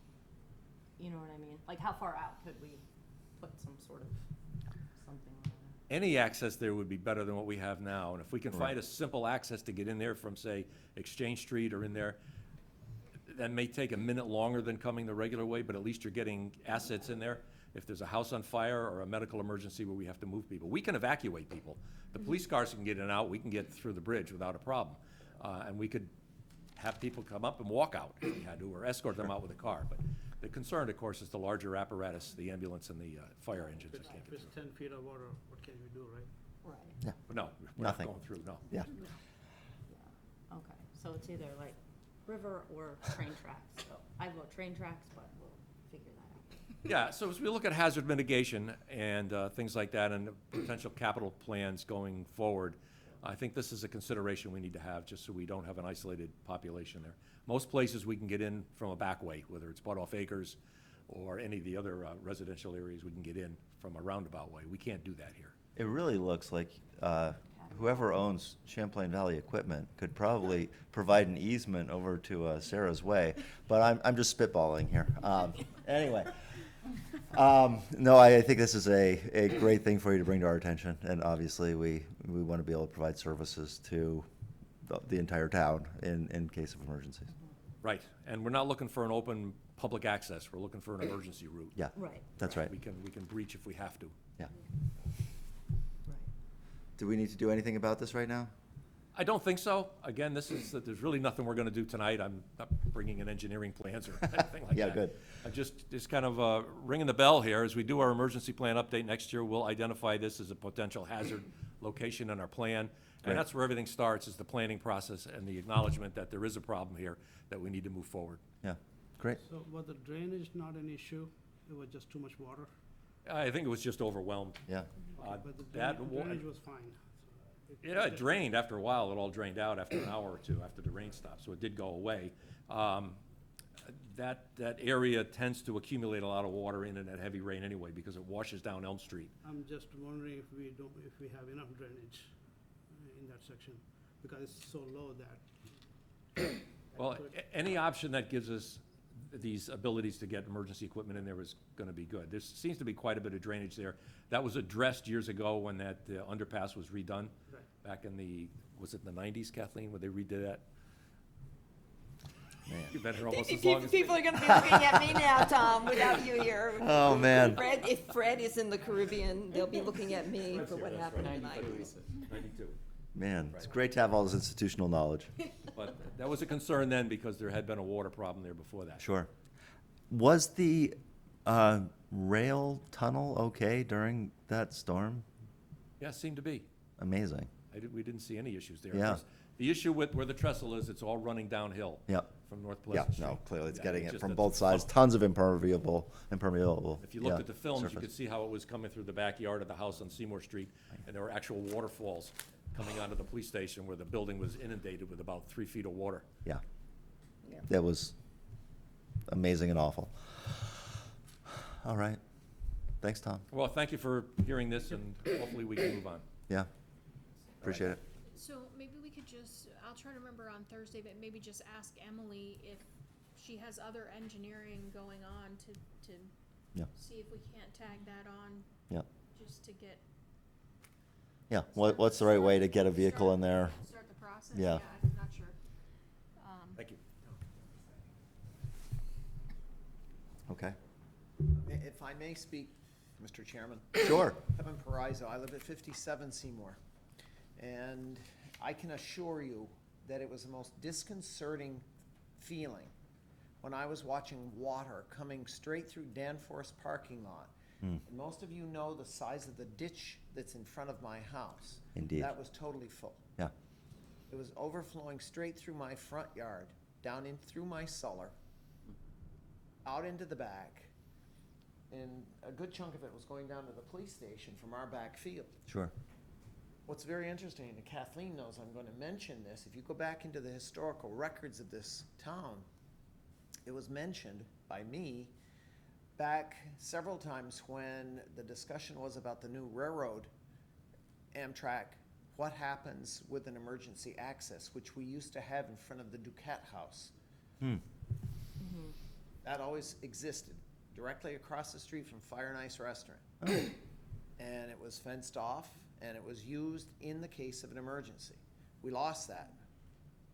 you know what I mean? Like, how far out could we put some sort of something on there? Any access there would be better than what we have now, and if we can Right. find a simple access to get in there from, say, Exchange Street or in there, that may take a minute longer than coming the regular way, but at least you're getting assets in there. If there's a house on fire or a medical emergency where we have to move people, we can evacuate people. The police cars can get in and out, we can get through the bridge without a problem. And we could have people come up and walk out if we had to, or escort them out with a car. But the concern, of course, is the larger apparatus, the ambulance and the fire engines that can't If get it's through. 10 feet of water, what can we do, right? Right, But no, we're not Nothing. going through, no. Yeah. yeah, okay, so it's either like river or train tracks, so I vote train tracks, but we'll figure that out. Yeah, so as we look at hazard mitigation and things like that and potential capital plans going forward, I think this is a consideration we need to have, just so we don't have an isolated population there. Most places we can get in from a back way, whether it's Butt Off Acres or any of the other residential areas we can get in from a roundabout way. We can't do that here. It really looks like whoever owns Champlain Valley Equipment could probably provide an easement over to Sarah's Way, but I'm just spitballing here. Anyway, no, I think this is a great thing for you to bring to our attention, and obviously we want to be able to provide services to the entire town in case of emergencies. Right, and we're not looking for an open public access, we're looking for an emergency route. Yeah, Right. that's right. We can breach if we have to. Yeah. Do we need to do anything about this right now? I don't think so. Again, there's really nothing we're gonna do tonight. I'm not bringing in engineering plans or anything like that. Yeah, good. I'm just kind of ringing the bell here. As we do our emergency plan update next year, we'll identify this as a potential hazard location in our plan. Great. And that's where everything starts, is the planning process and the acknowledgement that there is a problem here that we need to move forward. Yeah, great. So was the drainage not an issue? It was just too much water? I think it was just overwhelmed. Yeah. But the That drainage was fine. It drained after a while. It all drained out after an hour or two after the rain stopped, so it did go away. That area tends to accumulate a lot of water in it at heavy rain anyway, because it washes down Elm Street. I'm just wondering if we have enough drainage in that section, because it's so low that. Well, any option that gives us these abilities to get emergency equipment in there is gonna be good. There seems to be quite a bit of drainage there. That was addressed years ago when that underpass was redone. Right. Back in was it the 90s, Kathleen, when they redid that? Man. You've been here almost as long as me. People are gonna be looking at me now, Tom, without you here. Oh, man. If Fred is in the Caribbean, they'll be looking at me for what happened in the 90s. 92. Man, it's great to have all this institutional knowledge. But that was a concern then, because there had been a water problem there before that. Sure. Was the rail tunnel okay during that storm? Yeah, seemed to be. Amazing. We didn't see any issues there. Yeah. The issue with where the trestle is, it's all running downhill. Yep. From North Yeah, Pleasant Street. no, clearly it's Yeah, getting it just from that both the sides, pump- tons of impermeable. If you looked yeah, at the films, you surface. could see how it was coming through the backyard of the house on Seymour Street, and there were actual waterfalls coming onto the police station where the building was inundated with about 3 feet of water. Yeah. Yeah. That was amazing and awful. All right. Thanks, Tom. Well, thank you for hearing this, and hopefully we can move on. Yeah. Appreciate it. So maybe we could just, I'll try to remember on Thursday, but maybe just ask Emily if she has other engineering going on to Yeah. see if we can't tag that on, Yeah. just to get. Yeah. What's the right way to get a vehicle in there? Start the process? Yeah. I'm not sure. Thank you. Okay. If I may speak, Mr. Chairman. Sure. Kevin Parizzo, I live at 57 Seymour. And I can assure you that it was the most disconcerting feeling when I was watching water coming straight through Danforth's parking lot. And most of you know the size of the ditch that's in front of my house. Indeed. That was totally full. Yeah. It was overflowing straight through my front yard, down in through my cellar, out into the back, and a good chunk of it was going down to the police station from our back field. Sure. What's very interesting, and Kathleen knows I'm going to mention this, if you go back into the historical records of this town, it was mentioned by me back several times when the discussion was about the new railroad, Amtrak, what happens with an emergency access, which we used to have in front of the Duquette House. That always existed, directly across the street from Fire and Ice Restaurant. And it was fenced off, and it was used in the case of an emergency. We lost that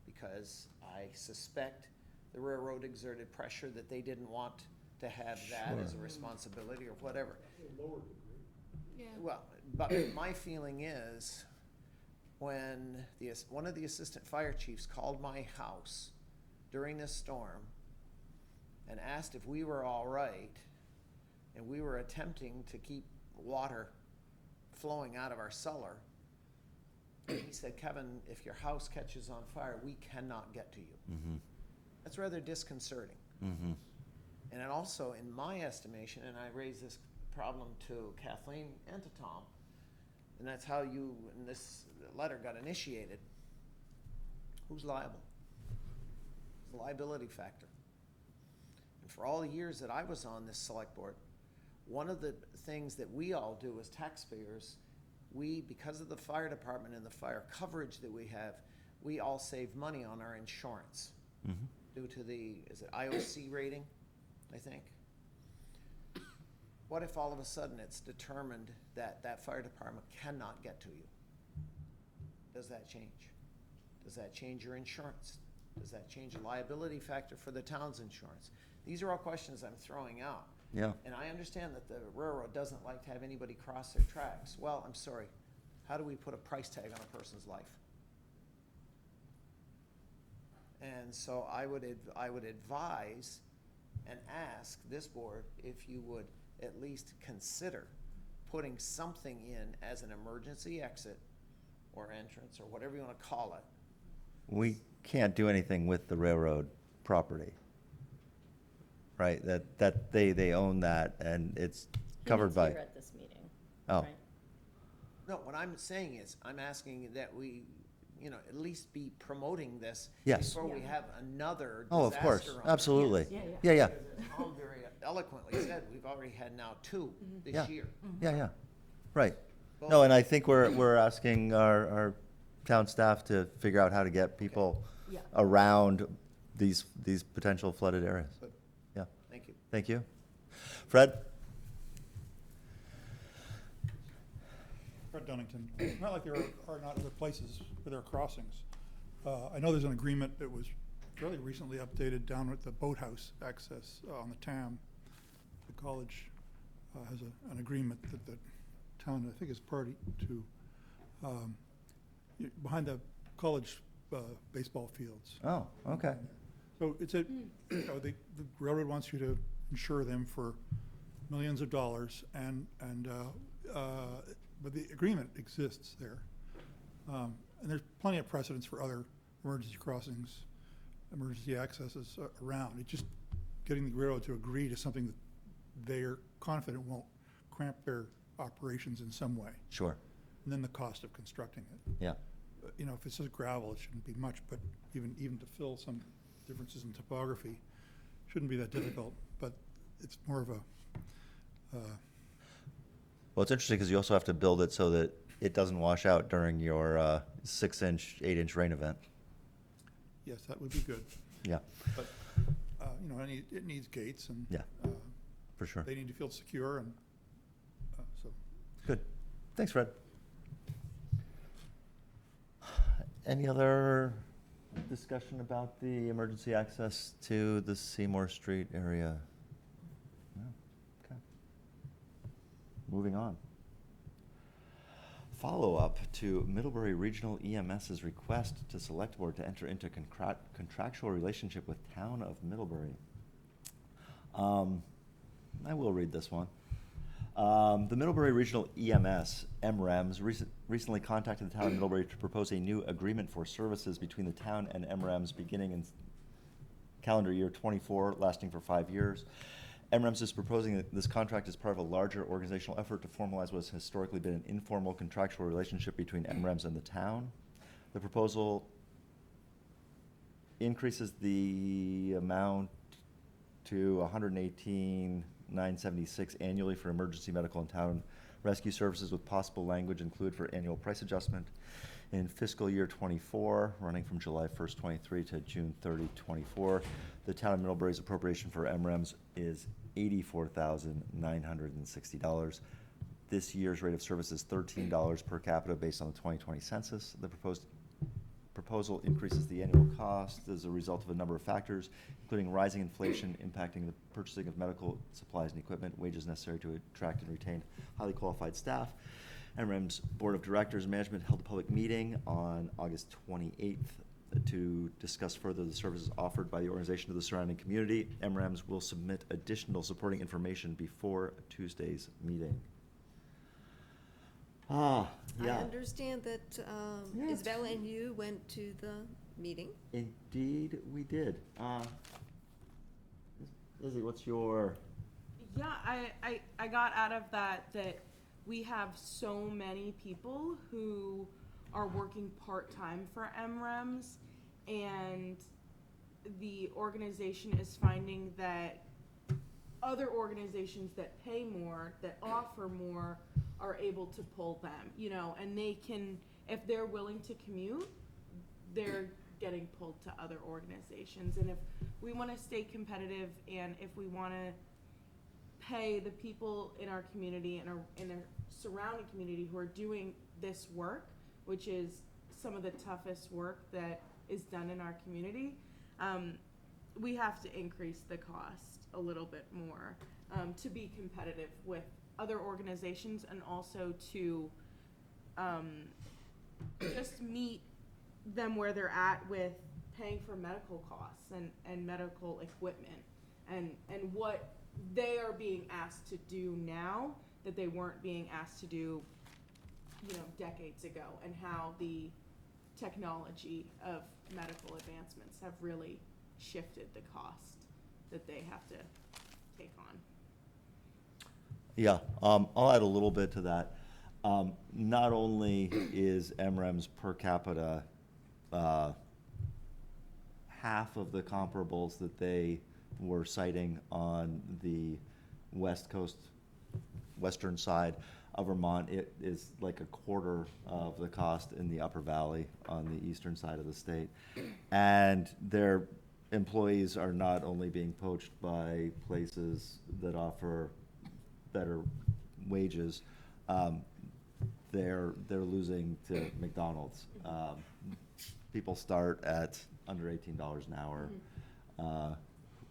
because I suspect the railroad exerted pressure that they didn't want to have that as a responsibility or whatever. Yeah. Well, but my feeling is, when one of the assistant fire chiefs called my house during this storm and asked if we were all right, and we were attempting to keep water flowing out of our cellar, he said, Kevin, if your house catches on fire, we cannot get to you. That's rather disconcerting. And it also, in my estimation, and I raised this problem to Kathleen and to Tom, and that's how you, and this letter got initiated, who's liable? It's a liability factor. And for all the years that I was on this select board, one of the things that we all do as taxpayers, because of the fire department and the fire coverage that we have, we all save money on our insurance due to the, is it IOC rating, I think? What if all of a sudden it's determined that that fire department cannot get to you? Does that change? Does that change your insurance? Does that change the liability factor for the town's insurance? These are all questions I'm throwing out. Yeah. And I understand that the railroad doesn't like to have anybody cross their tracks. Well, I'm sorry, how do we put a price tag on a person's life? And so I would advise and ask this board if you would at least consider putting something in as an emergency exit or entrance or whatever you want to call it. We can't do anything with the railroad property, right? That they own that, and it's covered by. Here at this meeting. Oh. Right? No, what I'm saying is, I'm asking that we, at least be promoting this Yes. before we have another Oh, of disaster course, on our absolutely. hands. Yeah, Yeah, Because as Tom very eloquently said, we've already had now 2 this Yeah. year. yeah, right. No, and I think we're asking our town staff to figure out how to get people Yeah. around these potential flooded areas. Good. Yeah, Thank you. thank you. Fred? Fred Dunnington. It's not like there are not other places where there are crossings. I know there's an agreement that was fairly recently updated down at the boathouse access on the TAM. The college has an agreement that the town, I think, is party to, behind the college baseball fields. Oh, okay. So it's the railroad wants you to insure them for millions of dollars, but the agreement exists there. And there's plenty of precedents for other emergency crossings, emergency accesses around. It's just getting the railroad to agree to something that they're confident won't cramp their operations in some way. Sure. And then the cost of constructing it. Yeah. If it's just gravel, it shouldn't be much, but even to fill some differences in topography, shouldn't be that difficult, but it's more of a, Well, it's interesting because you also have to build it so that it doesn't wash out during your 6-inch, 8-inch rain event. yes, that would be good. Yeah, But, it needs gates and. Yeah. for sure. They need to feel secure and, so. Good. Thanks, Fred. Any other discussion about the emergency access to the Seymour Street area? No? Okay. Moving on. Follow-up to Middlebury Regional EMS's request to Select Board to enter into contractual relationship with Town of Middlebury. I will read this one. The Middlebury Regional EMS, MREMS, recently contacted the town of Middlebury to propose a new agreement for services between the town and MREMS beginning in calendar year 24, lasting for 5 years. MREMS is proposing that this contract is part of a larger organizational effort to formalize what has historically been an informal contractual relationship between MREMS and the town. The proposal increases the amount to $118,976 annually for emergency medical and town rescue services, with possible language included for annual price adjustment in fiscal year 24, running from July 1st, 23 to June 30, 24. The town of Middlebury's appropriation for MREMS is $84,960. This year's rate of service is $13 per capita based on the 2020 census. The proposal increases the annual cost as a result of a number of factors, including rising inflation impacting the purchasing of medical supplies and equipment, wages necessary to attract and retain highly qualified staff. MREM's Board of Directors and Management held a public meeting on August 28th to discuss further the services offered by the organization to the surrounding community. MREMS will submit additional supporting information before Tuesday's meeting. I Yeah. understand that Yeah. Isabella and you went to the meeting. Indeed, we did. Lizzie, what's your? Yeah, I got out of that we have so many people who are working part-time for MREMS, and the organization is finding that other organizations that pay more, that offer more, are able to pull them, you know, and they can, if they're willing to commute, they're getting pulled to other organizations. And if we want to stay competitive, and if we want to pay the people in our community and in our surrounding community who are doing this work, which is some of the toughest work that is done in our community, we have to increase the cost a little bit more to be competitive with other organizations, and also to just meet them where they're at with paying for medical costs and medical equipment, and what they are being asked to do now that they weren't being asked to do, you know, decades ago, and how the technology of medical advancements have really shifted the cost that they have to take on. Yeah, I'll add a little bit to that. Not only is MREM's per capita half of the comparables that they were citing on the western side of Vermont, it is like a quarter of the cost in the Upper Valley on the eastern side of the state. And their employees are not only being poached by places that offer better wages, they're losing to McDonald's. People start at under $18 an hour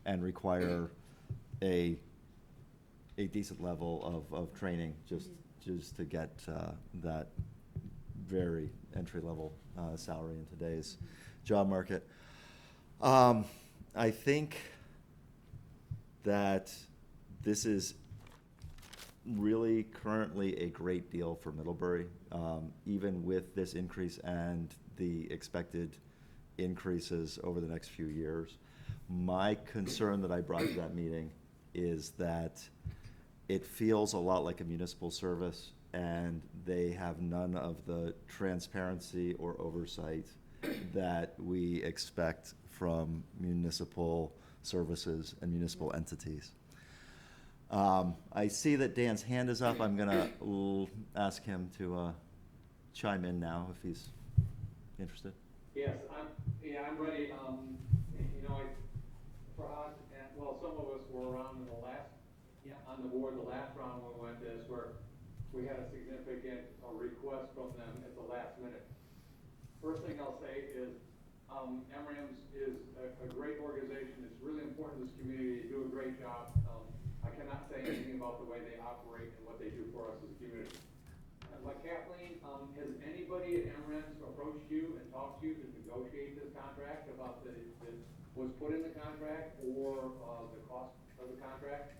and require a decent level of training just to get that very entry-level salary in today's job market. I think that this is really currently a great deal for Middlebury, even with this increase and the expected increases over the next few years. My concern that I brought to that meeting is that it feels a lot like a municipal service, and they have none of the transparency or oversight that we expect from municipal services and municipal entities. I see that Dan's hand is up. I'm gonna ask him to chime in now if he's interested. Yes, I'm ready. You know, for us, and well, some of us were around in the last, on the board, the last round when we went this, where we had a significant request from them at the last minute. First thing I'll say is, MRAMS is a great organization. It's really important to this community. They do a great job. I cannot say anything about the way they operate and what they do for us as a community. Like Kathleen, has anybody at MRAMS approached you and talked to you to negotiate this contract about the was put in the contract, or the cost of the contract?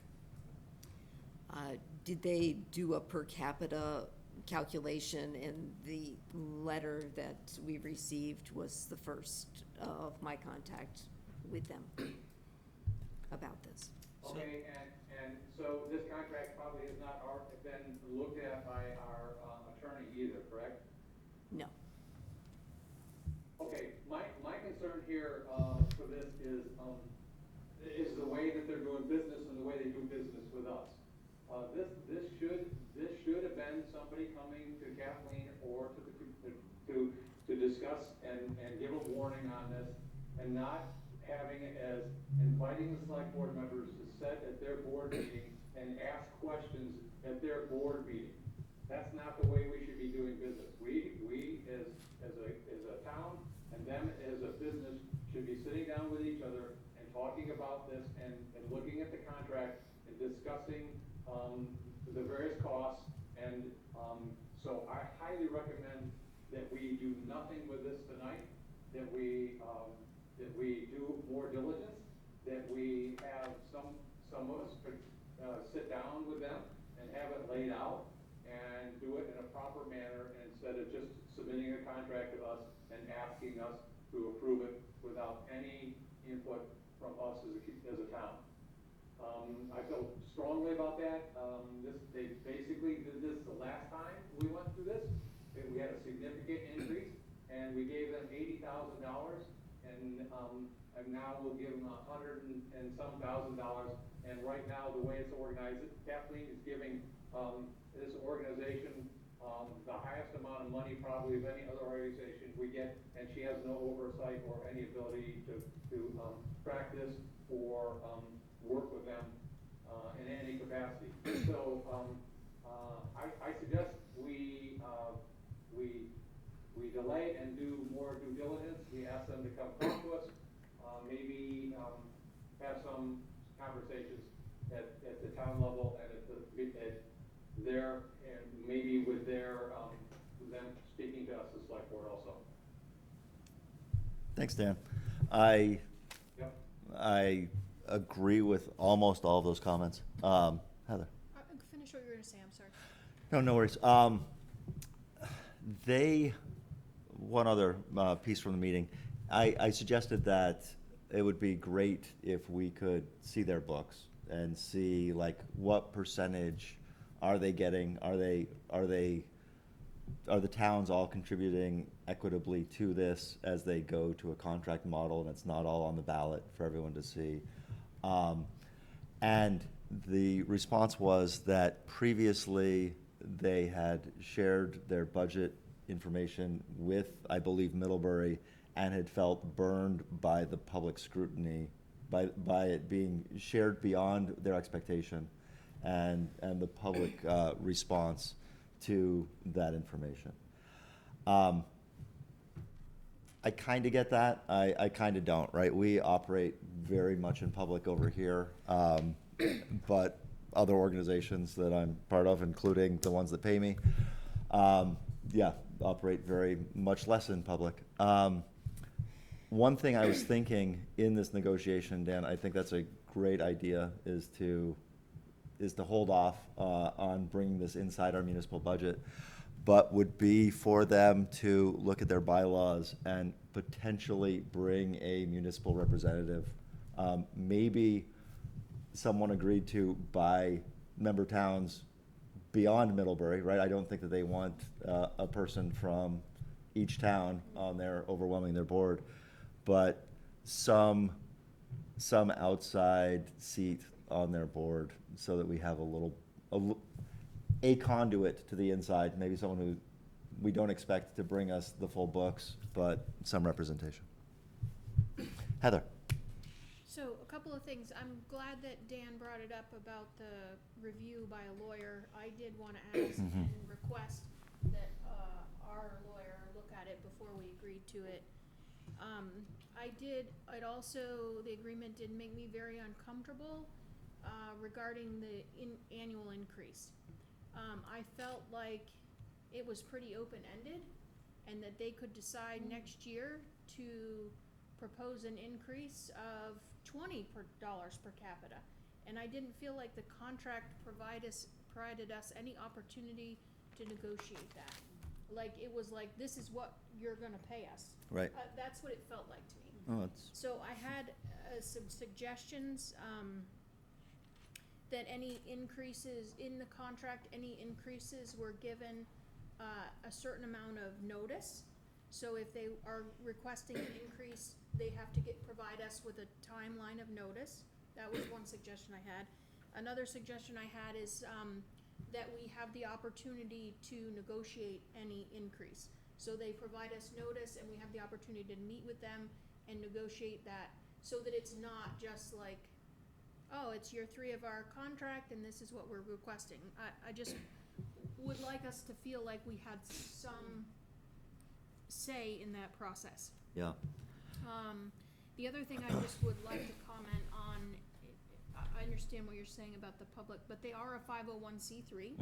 Did they do a per capita calculation? And the letter that we received was the first of my contact with them about this. Okay, and so this contract probably has not been looked at by our attorney either, correct? No. Okay, my concern here for this is the way that they're doing business and the way they do business with us. This should have been somebody coming to Kathleen or to discuss and give a warning on this, and not having it as inviting the select board members to sit at their board meeting and ask questions at their board meeting. That's not the way we should be doing business. We as a town, and them as a business, should be sitting down with each other and talking about this and looking at the contract and discussing the various costs. And so I highly recommend that we do nothing with this tonight, that we do more diligence, that we have some of us sit down with them and have it laid out and do it in a proper manner, instead of just submitting a contract to us and asking us to approve it without any input from us as a town. I feel strongly about that. They basically did this the last time we went through this. We had a significant increase, and we gave them $80,000, and now we'll give them $100,000 and some. And right now, the way it's organized, Kathleen is giving this organization, the highest amount of money probably of any other organization we get, and she has no oversight or any ability to track this or work with them in any capacity. So I suggest we delay and do more due diligence. We ask them to come talk to us, maybe have some conversations at the town level and at their, and maybe with their, them speaking to us as select board also. Thanks, Dan. Yep. I agree with almost all of those comments. Heather? Finish what you were gonna say, I'm sorry. No, no worries. One other piece from the meeting, I suggested that it would be great if we could see their books and see like what percentage are they getting? Are the towns all contributing equitably to this as they go to a contract model and it's not all on the ballot for everyone to see? And the response was that previously they had shared their budget information with, I believe, Middlebury, and had felt burned by the public scrutiny, by it being shared beyond their expectation, and the public response to that information. I kind of get that. I kind of don't, right? We operate very much in public over here, but other organizations that I'm part of, including the ones that pay me, operate very much less in public. One thing I was thinking in this negotiation, Dan, I think that's a great idea, is to hold off on bringing this inside our municipal budget, but would be for them to look at their bylaws and potentially bring a municipal representative. Maybe someone agreed to by member towns beyond Middlebury, right? I don't think that they want a person from each town on their overwhelming their board, but some outside seat on their board so that we have a conduit to the inside, maybe someone who we don't expect to bring us the full books, but some representation. Heather. So a couple of things. I'm glad that Dan brought it up about the review by a lawyer. I did want to ask and request that our lawyer look at it before we agreed to it. The agreement did make me very uncomfortable regarding the annual increase. I felt like it was pretty open-ended and that they could decide next year to propose an increase of $20 per capita. And I didn't feel like the contract provided us any opportunity to negotiate that. Like, it was like, this is what you're gonna pay us. Right. That's what it felt like to me. Oh, So I had some suggestions, that any increases in the contract, any increases were given a certain amount of notice. So if they are requesting an increase, they have to provide us with a timeline of notice. That was one suggestion I had. Another suggestion I had is that we have the opportunity to negotiate any increase. So they provide us notice and we have the opportunity to meet with them and negotiate that, so that it's not just like, oh, it's year 3 of our contract and this is what we're requesting. I just would like us to feel like we had some say in that process. yeah. The other thing I just would like to comment on, I understand what you're saying about the public, but they are a 501c3,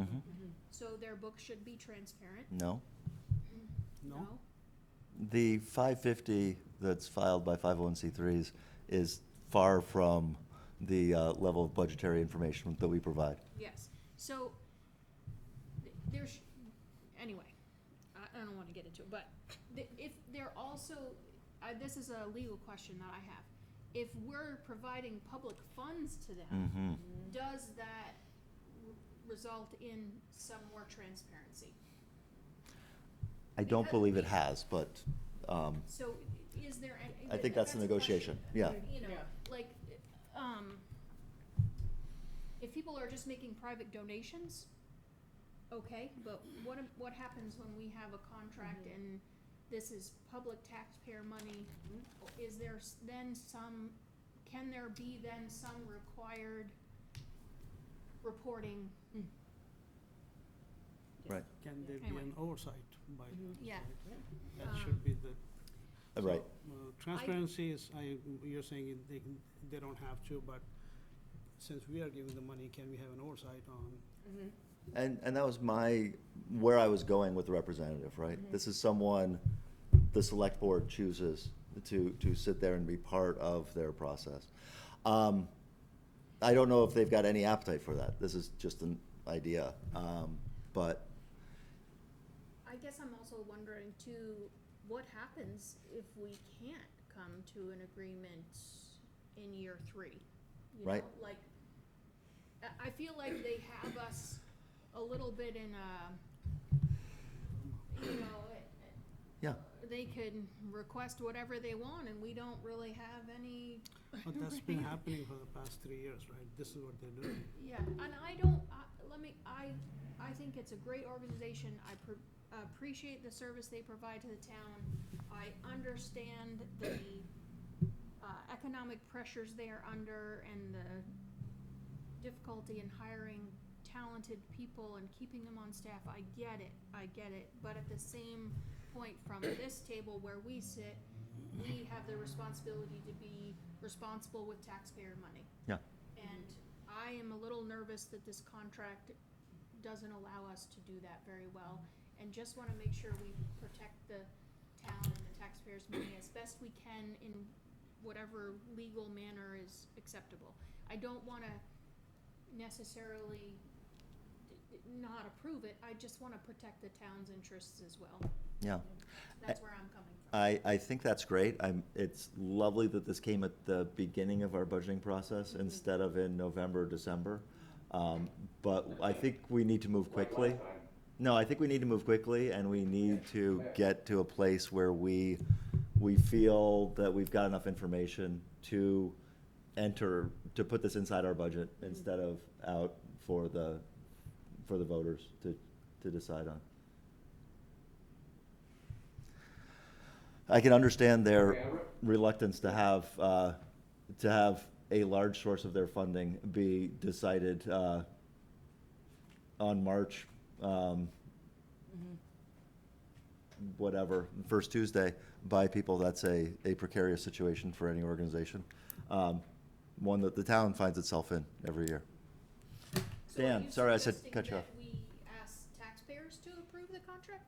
so their books should be transparent. No. No? The 550 that's filed by 501c3s is far from the level of budgetary information that we provide. Yes. So there's, anyway, I don't want to get into it, but if they're also, this is a legal question that I have. If we're providing public funds to them, does that result in some more transparency? I don't believe it has, but So is there any? I think that's the a negotiation. question. Yeah. You know, like, if people are just making private donations, okay, but what happens when we have a contract and this is public taxpayer money? Is there then can there be then some required reporting? Right, Can there be Anyway. an oversight by? Yeah. That should be the. right. Transparency is, you're saying they don't have to, but since we are giving the money, can we have an oversight on? And that was where I was going with the representative, right? This is someone the select board chooses to sit there and be part of their process. I don't know if they've got any appetite for that. This is just an idea, but. I guess I'm also wondering too, what happens if we can't come to an agreement in year 3? You Right. know, like, I feel like they have us a little bit in a, you know, Yeah, they could request whatever they want and we don't really have any. But that's been happening for the past 3 years, right? This is what they're doing. Yeah, and I think it's a great organization. I appreciate the service they provide to the town. I understand the economic pressures they are under and the difficulty in hiring talented people and keeping them on staff. I get it. But at the same point, from this table where we sit, we have the responsibility to be responsible with taxpayer money. yeah. And I am a little nervous that this contract doesn't allow us to do that very well. And just wanna make sure we protect the town and the taxpayers' money as best we can in whatever legal manner is acceptable. I don't wanna necessarily not approve it, I just wanna protect the town's interests as well. Yeah. That's where I'm coming from. I think that's great. It's lovely that this came at the beginning of our budgeting process instead of in November, December. But I think we need to move quickly. No, I think we need to move quickly, and we need to get to a place where we feel that we've got enough information to put this inside our budget instead of out for the voters to decide on. I can understand their reluctance to have a large source of their funding be decided on March, whatever, first Tuesday by people. That's a precarious situation for any organization, one that the town finds itself in every year. So are Dan, you sorry I said suggesting cut you off. that we ask taxpayers to approve the contract?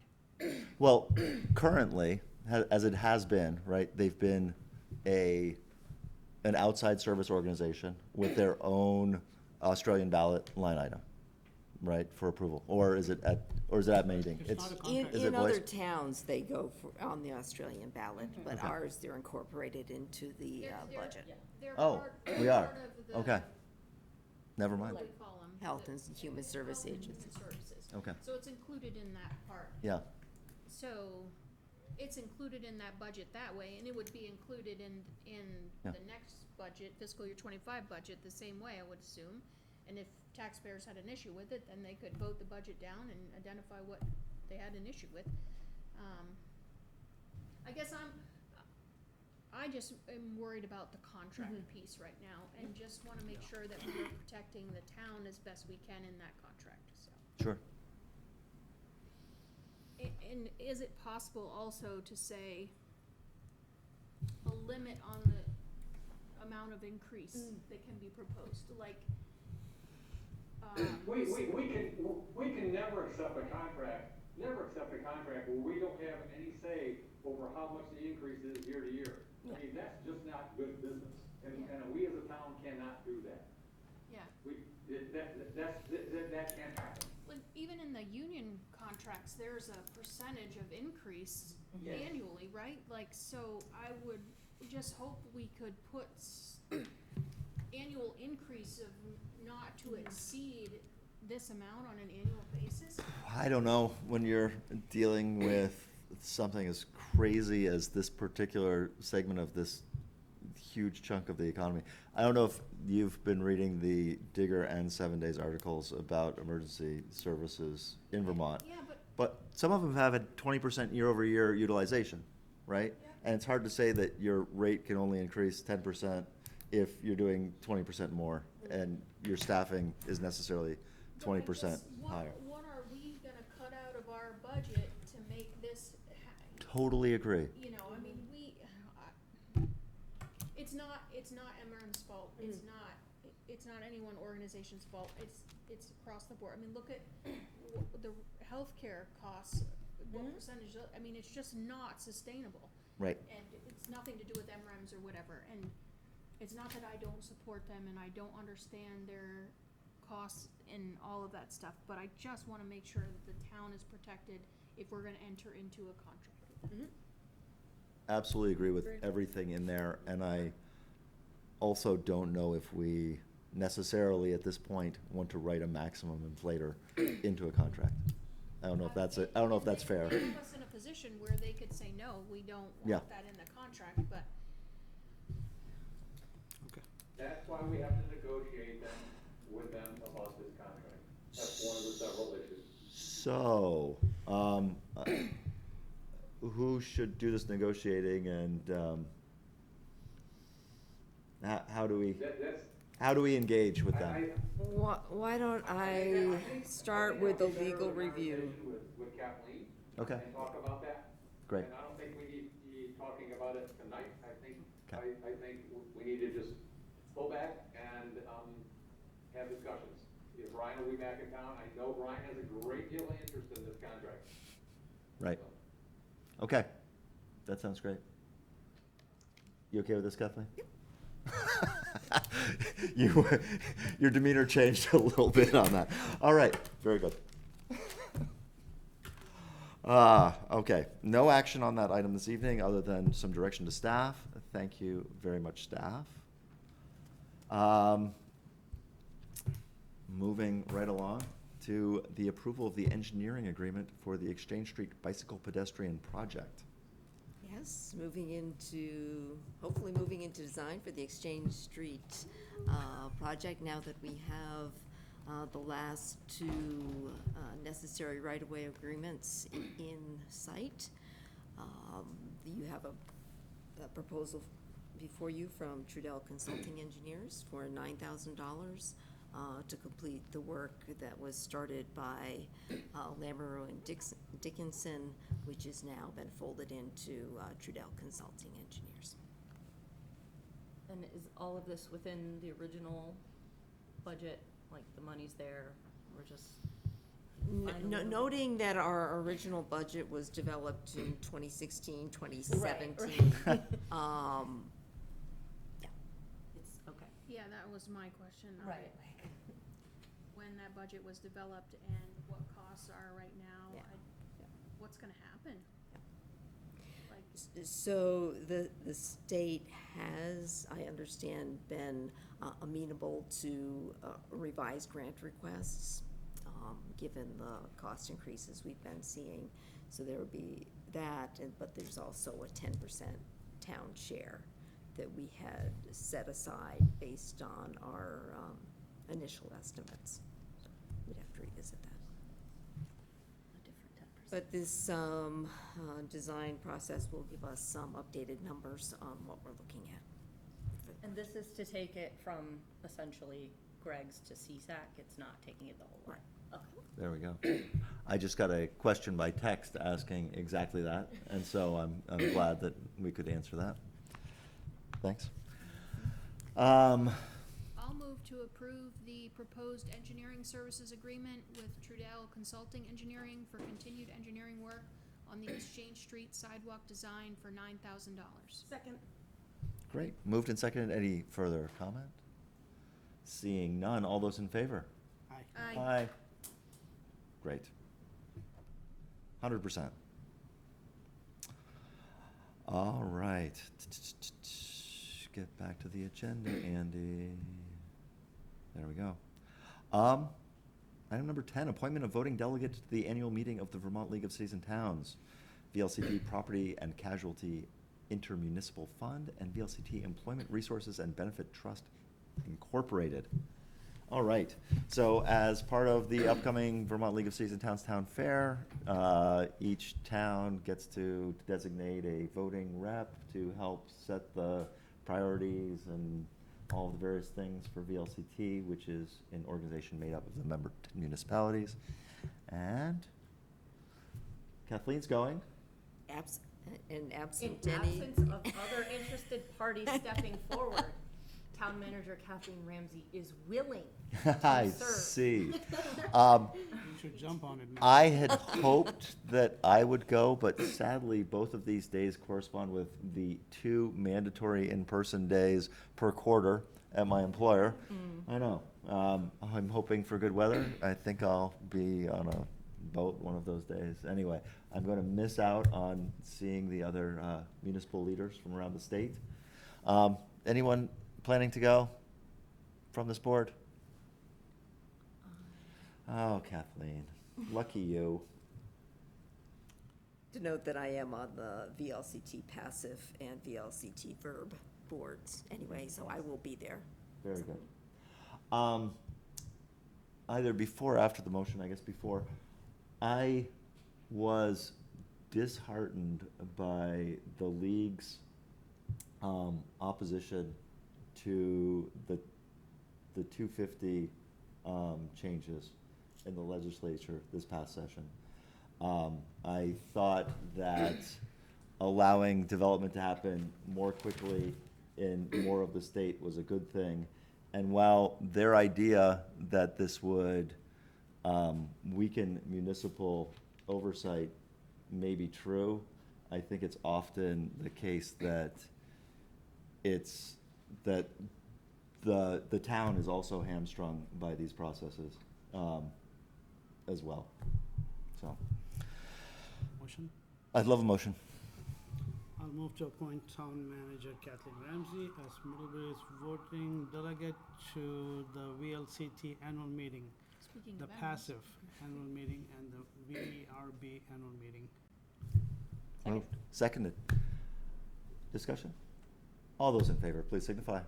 Well, currently, as it has been, right, they've been an outside service organization with their own Australian ballot line item, right, for approval, or is it at meeting? It's not a In, contract. Is it in other voice? towns, they go on the Australian ballot, but Okay. ours, they're incorporated into the They're- budget. They're Oh, part- we they're are. part of the- Okay. Never What mind. do we call 'em? Health and Human Service Health and Agency. Human Services. Okay. So it's included in that part. Yeah, So it's included in that budget that way, and it would be included in Yeah. the next budget, fiscal year 25 budget, the same way, I would assume. And if taxpayers had an issue with it, then they could vote the budget down and identify what they had an issue with. I guess I just am worried about the contract piece right now, and just wanna make sure that we're protecting the town as best we can in that contract, so. sure. And is it possible also to say a limit on the amount of increase that can be proposed, like, We can never accept a contract where we don't have any say over how much the increase is year to year. I mean, that's just not good business, and we as a town cannot do that. yeah, That can't happen. like, even in the union contracts, there's a percentage of increase Yes. annually, right? Like, so I would just hope we could put annual increase of not to exceed this amount on an annual basis. I don't know, when you're dealing with something as crazy as this particular segment of this huge chunk of the economy. I don't know if you've been reading the Digger and 7 Days articles about emergency services in Vermont. Yeah, but But some of them have a 20% year-over-year utilization, right? And it's hard to say that your rate can only increase 10% if you're doing 20% more, and your staffing is necessarily 20% higher. What are we gonna cut out of our budget to make this Totally agree. you know, I mean, it's not MRM's fault, it's not any one organization's fault, it's across the board. I mean, look at the healthcare costs, what percentage, I mean, it's just not sustainable. Right. And it's nothing to do with MRMs or whatever, and it's not that I don't support them and I don't understand their costs and all of that stuff, but I just wanna make sure that the town is protected if we're gonna enter into a contract with them. Absolutely agree with everything in there, and I also don't know if we necessarily at this point want to write a maximum inflator into a contract. I don't know if that's fair. They put us in a position where they could say, no, we don't Yeah. want that in the contract, but That's why we have to negotiate them with them about this contract. That's one of the several issues. So, who should do this negotiating, and how do we engage with them? Why don't I start with the legal review? With Kathleen. Okay. And talk about that. Great. And I don't think we need to be talking about it tonight. I think Okay. we need to just pull back and, have discussions. If Brian will be back in town, I know Brian has a great deal of interest in this contract. Right. So. Okay, that sounds great. You okay with this, Kathleen? Your demeanor changed a little bit on that. All right, very good. Okay, no action on that item this evening, other than some direction to staff. Thank you very much, staff. Moving right along to the approval of the engineering agreement for the Exchange Street Bicycle Pedestrian Project. Yes, hopefully moving into design for the Exchange Street project, now that we have the last two necessary right-of-way agreements in sight. You have a proposal before you from Trudell Consulting Engineers for $9,000 to complete the work that was started by Lamoureux and Dickinson, which has now been folded into Trudell Consulting Engineers. And is all of this within the original budget, like the money's there, or just? Noting that our original budget was developed in 2016, 2017. Right. Yeah. It's, okay. yeah, that was my question. Right. When that budget was developed and what costs are right now, Yeah. What's gonna happen? Like, So the state has, I understand, been amenable to revised grant requests, given the cost increases we've been seeing. So there would be that, but there's also a 10% town share that we had set aside based on our initial estimates. We'd have to revisit that. A different 10%. But this design process will give us some updated numbers on what we're looking at. And this is to take it from essentially Greg's to CSAC, it's not taking it the whole way? Okay. There we go. I just got a question by text asking exactly that, and so I'm glad that we could answer that. Thanks. I'll move to approve the proposed engineering services agreement with Trudell Consulting Engineering for continued engineering work on the Exchange Street sidewalk design for $9,000. Second. Great. Moved and seconded. Any further comment? Seeing none. All those in favor? Aye. Aye. Great. 100%. All right. Get back to the agenda, Andy. There we go. Item number 10, appointment of voting delegate to the annual meeting of the Vermont League of Cities and Towns, VLCT Property and Casualty Intermunicipal Fund and VLCT Employment Resources and Benefit Trust Incorporated. All right, so as part of the upcoming Vermont League of Cities and Towns Town Fair, each town gets to designate a voting rep to help set the priorities and all of the various things for VLCT, which is an organization made up of the member municipalities. And Kathleen's going. In In absent Jenny. absence of other interested parties stepping forward, Town Manager Kathleen Ramsey is willing I to serve. see. You should jump on it now. I had hoped that I would go, but sadly, both of these days correspond with the 2 mandatory in-person days per quarter at my employer. I know. I'm hoping for good weather. I think I'll be on a boat one of those days. Anyway, I'm going to miss out on seeing the other municipal leaders from around the state. Anyone planning to go from this board? Oh, Kathleen, lucky you. To note that I am on the VLCT passive and VLCT verb boards anyway, so I will be there. Very good. Either before or after the motion, I guess before, I was disheartened by the league's opposition to the 250 changes in the legislature this past session. I thought that allowing development to happen more quickly in more of the state was a good thing. And while their idea that this would weaken municipal oversight may be true, I think it's often the case that the town is also hamstrung by these processes as well. So Motion? I'd love a motion. I'll move to appoint Town Manager Kathleen Ramsey as Middlebury's voting delegate to the VLCT annual meeting, Speaking the of animals. passive annual meeting, and the VRB annual meeting. Moved. Seconded. Discussion? All those in favor, please signify.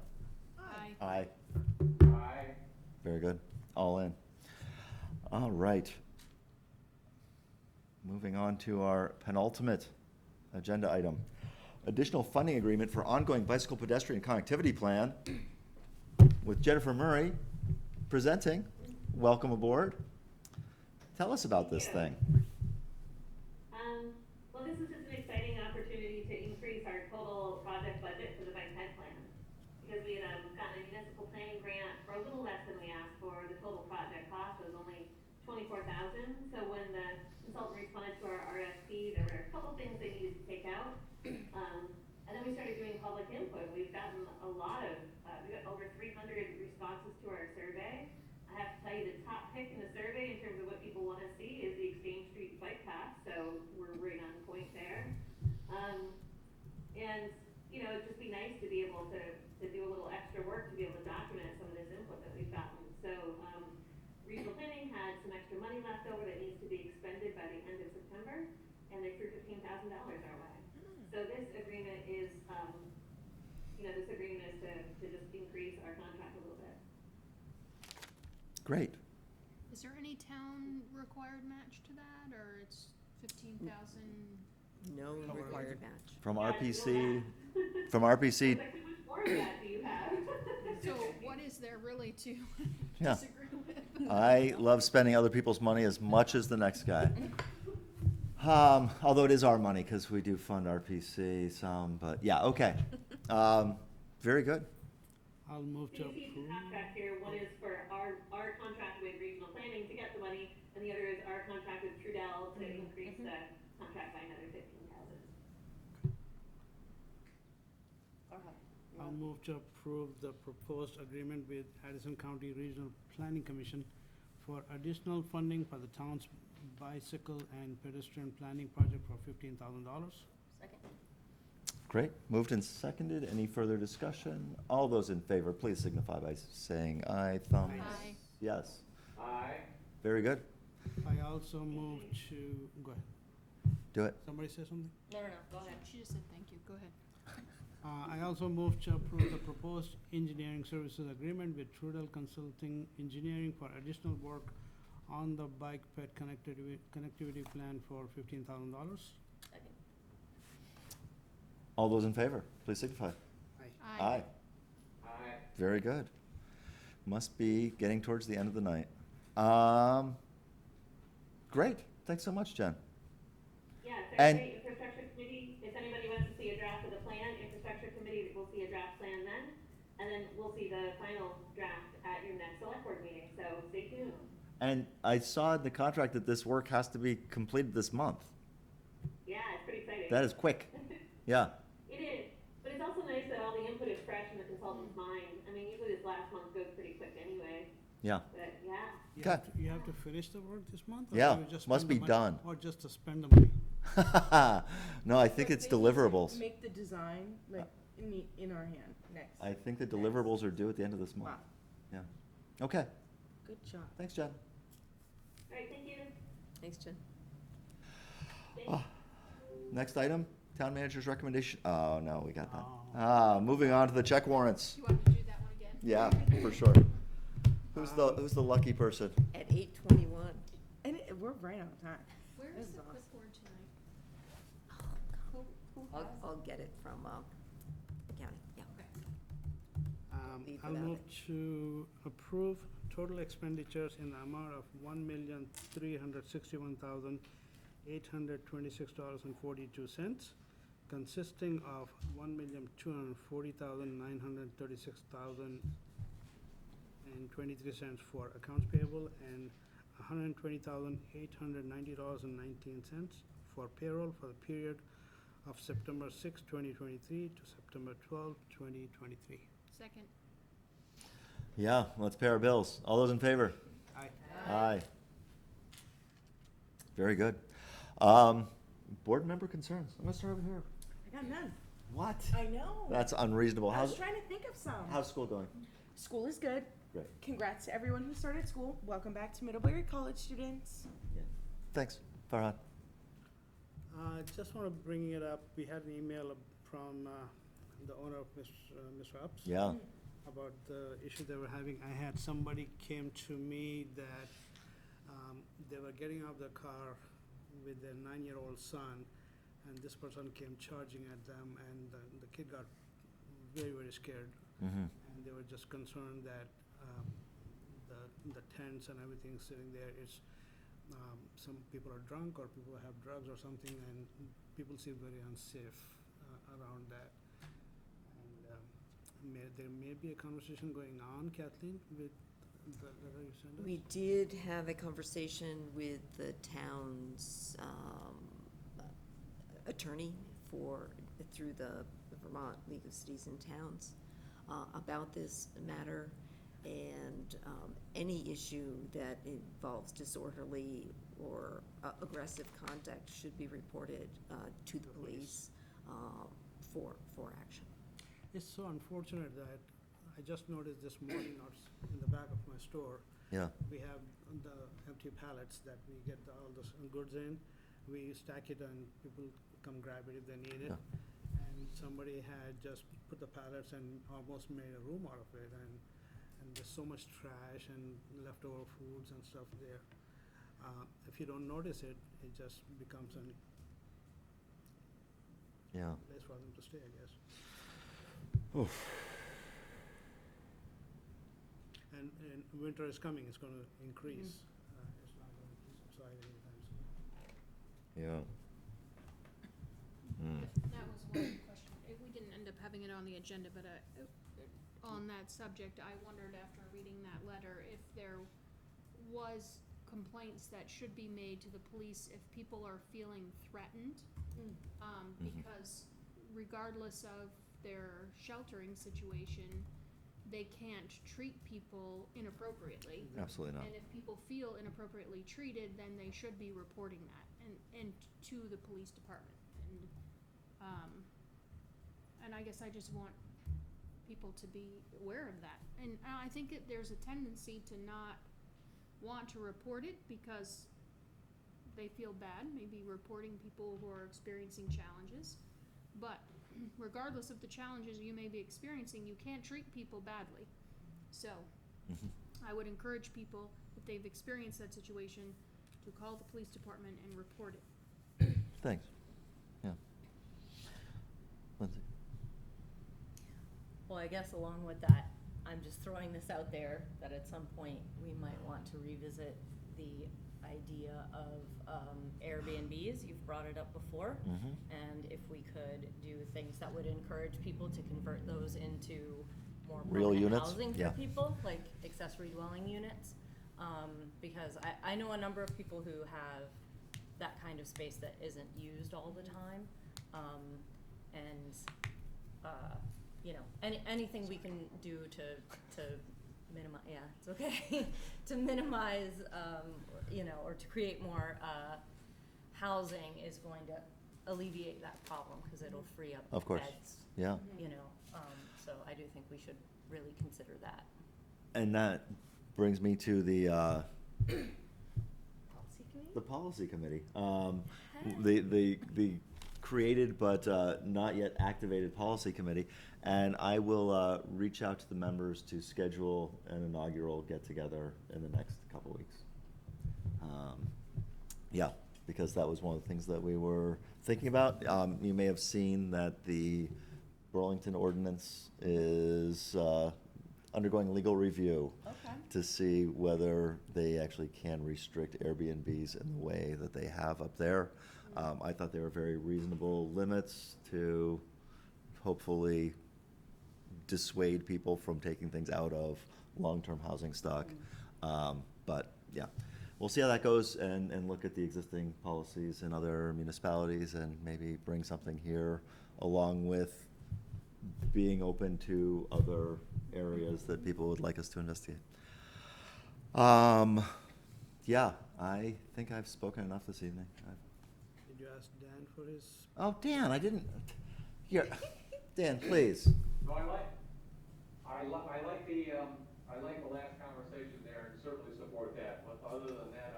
Aye. Aye. Aye. Very good. All in. All right. Moving on to our penultimate agenda item. Additional funding agreement for ongoing bicycle pedestrian connectivity plan with Jennifer Murray presenting. Welcome aboard. Tell us about this thing. Well, this is just an exciting opportunity to increase our total project budget for the bike ped plan. Because we had gotten a municipal planning grant for a little less than we asked for. The total project cost was only $24,000. So when the consultant responded to our RFP, there were a couple things they needed to take out. And then we started doing public input. We've gotten a lot of, we got over 300 responses to our survey. I have to tell you, the top pick in the survey in terms of what people want to see is the Exchange Street bike path. So we're right on point there. And, you know, it'd just be nice to be able to do a little extra work to be able to document some of this input that we've gotten. So regional planning had some extra money left over that needs to be expended by the end of September, and they threw $15,000 our way. So this agreement is, this agreement is to just increase our contract a little bit. Great. Is there any town required match to that, or it's 15,000? No required match. From Yeah, RPC, still from RPC, Like, how much more of that do you have? So what is there really to Yeah. disagree with? I love spending other people's money as much as the next guy. Although it is our money because we do fund RPC some, but yeah, okay. Very good. I'll move So to you see approve. the contract here, one is for our contract with regional planning to get the money, and the other is our contract with Trudell to increase the contract by another $15,000. I'll move to approve the proposed agreement with Addison County Regional Planning Commission for additional funding for the town's bicycle and pedestrian planning project for $15,000. Second. Great. Moved and seconded. Any further discussion? All those in favor, please signify by saying aye. Thumbs. Aye. Yes. Aye. Very good. I also move to, go ahead. Do it. Somebody say something? No, go ahead. She just said thank you, go ahead. I also move to approve the proposed engineering services agreement with Trudel Consulting Engineering for additional work on the bike ped connectivity plan for $15,000. Second. All those in favor, please signify. Aye. Aye. Very good. Must be getting towards the end of the night. Great. Thanks so much, Jen. Yeah, And- Secretary, Infrastructure Committee, if anybody wants to see a draft of the plan, Infrastructure Committee will see a draft plan then, and then we'll see the final draft at your next select board meeting, so stay tuned. And I saw in the contract that this work has to be completed this month. Yeah, it's pretty exciting. That is quick. Yeah. It is, but it's also nice that all the input is fresh in the consultant's mind. I mean, usually this last month goes pretty quick anyway, Yeah. but yeah. You have to finish the work this month? Or Yeah, you just must spend the be money? done. Or just to spend the money? No, I think But it's they need to deliverables. Make the design, like, in our hand, next. I think the deliverables are due at the end of this month. Wow. Yeah. Okay. Good job. Thanks, Jen. All right, thank you. Thanks, Jen. Ah, Next item, town manager's recommendation. Oh, no, we got that. Oh. Moving on to the check warrants. You want to do that one again? Yeah, for sure. Who's the lucky person? At 8:21. And we're right on time. Where This is is the awesome. clipboard tonight? I'll get it from the county, yeah. Leave I'll without move it. to approve total expenditures in the amount of $1,361,826.42, consisting of $1,240,936.23 for accounts payable and $120,890.19 for payroll for the period of September 6, 2023 to September 12, 2023. Second. Yeah, let's pay our bills. All those in favor? Aye. Aye. Very good. Board member concerns. I'm gonna start over here. I got none. What? I know. That's unreasonable. I was How's, trying to think of some. how's school going? School is good. Great. Congrats to everyone who started school. Welcome back to Middlebury College students. Thanks, Farhan. Just want to bring it up, we had an email from the owner of Mr. Ups. Yeah. About the issue they were having. I had somebody came to me that they were getting out of the car with their 9-year-old son, and this person came charging at them, and the kid got very, very scared. Mm-hmm. And they were just concerned that the tents and everything sitting there is, some people are drunk or people have drugs or something, and people seem very unsafe around that. And there may be a conversation going on, Kathleen, with the letter you sent us? We did have a conversation with the town's attorney through the Vermont League of Cities and Towns about this matter. And any issue that involves disorderly or aggressive conduct should be reported to the police for action. It's so unfortunate that I just noticed this morning in the back of my store, Yeah. we have the empty pallets that we get all the goods in. We stack it and people come grab it if they need it. Yeah. And somebody had just put the pallets and almost made a room out of it, and there's so much trash and leftover foods and stuff there. If you don't notice it, it just becomes a Yeah. place for them to stay, I guess. Oof. And winter is coming, it's gonna increase. It's not gonna subside anytime soon. Yeah. Mm. That was one question. We didn't end up having it on the agenda, but on that subject, I wondered after reading that letter if there was complaints that should be made to the police if people are feeling threatened. Because regardless of their sheltering situation, they can't treat people inappropriately. Absolutely not. And if people feel inappropriately treated, then they should be reporting that and to the police department. And I guess I just want people to be aware of that. And I think there's a tendency to not want to report it because they feel bad, maybe reporting people who are experiencing challenges. But regardless of the challenges you may be experiencing, you can't treat people badly. So, I would encourage people, if they've experienced that situation, to call the police department and report it. Thanks. Yeah. Lindsay? Well, I guess along with that, I'm just throwing this out there, that at some point, we might want to revisit the idea of Airbnbs. You've brought it up before. And if we could do things that would encourage people to convert those into more Real permanent units? housing for Yeah. people, like accessory dwelling units. Because I know a number of people who have that kind of space that isn't used all the time. You know, anything we can do to minimize, yeah, it's okay, to minimize, you know, or to create more housing is going to alleviate that problem, because it'll free up Of course. beds. Yeah. You know, so I do think we should really consider that. And that brings me to the Policy committee? the policy committee. The created but not yet activated policy committee. And I will reach out to the members to schedule an inaugural get-together in the next couple of weeks. Yeah, because that was one of the things that we were thinking about. You may have seen that the Burlington ordinance is undergoing legal review to see whether they actually can restrict Airbnbs in the way that they have up there. I thought they were very reasonable limits to hopefully dissuade people from taking things out of long-term housing stock. But yeah, we'll see how that goes and look at the existing policies in other municipalities and maybe bring something here along with being open to other areas that people would like us to investigate. Yeah, I think I've spoken enough this evening. Did you ask Dan for his? Oh, Dan, I didn't. Here, Dan, please. No, I like the last conversation there and certainly support that. But other than that,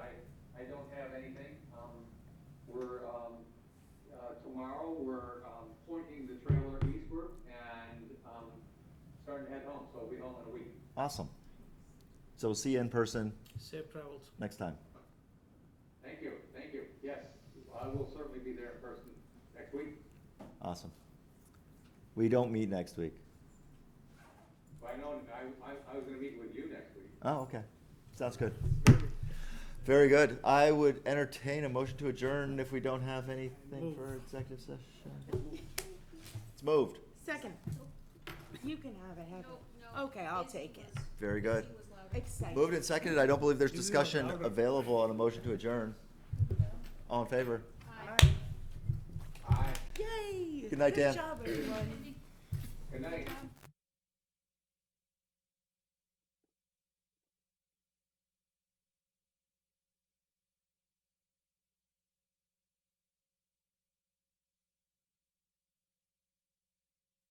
I don't have anything. Tomorrow we're pointing the trailer eastward and starting to head home, so we'll be home in a week. Awesome. So we'll see you in person Safe travels. next time. Thank you. Yes, I will certainly be there in person next week. Awesome. We don't meet next week. But I know, I was gonna meet with you next week. Oh, okay. Sounds good. Very good. I would entertain a motion to adjourn if we don't have anything for executive session. It's moved. Second. You can have it, have it. Okay, I'll take it. Very good. Excited. Moved and seconded. I don't believe there's discussion available on a motion to adjourn. All in favor? Yay! Good night, Dan. Good job, everyone. Good night.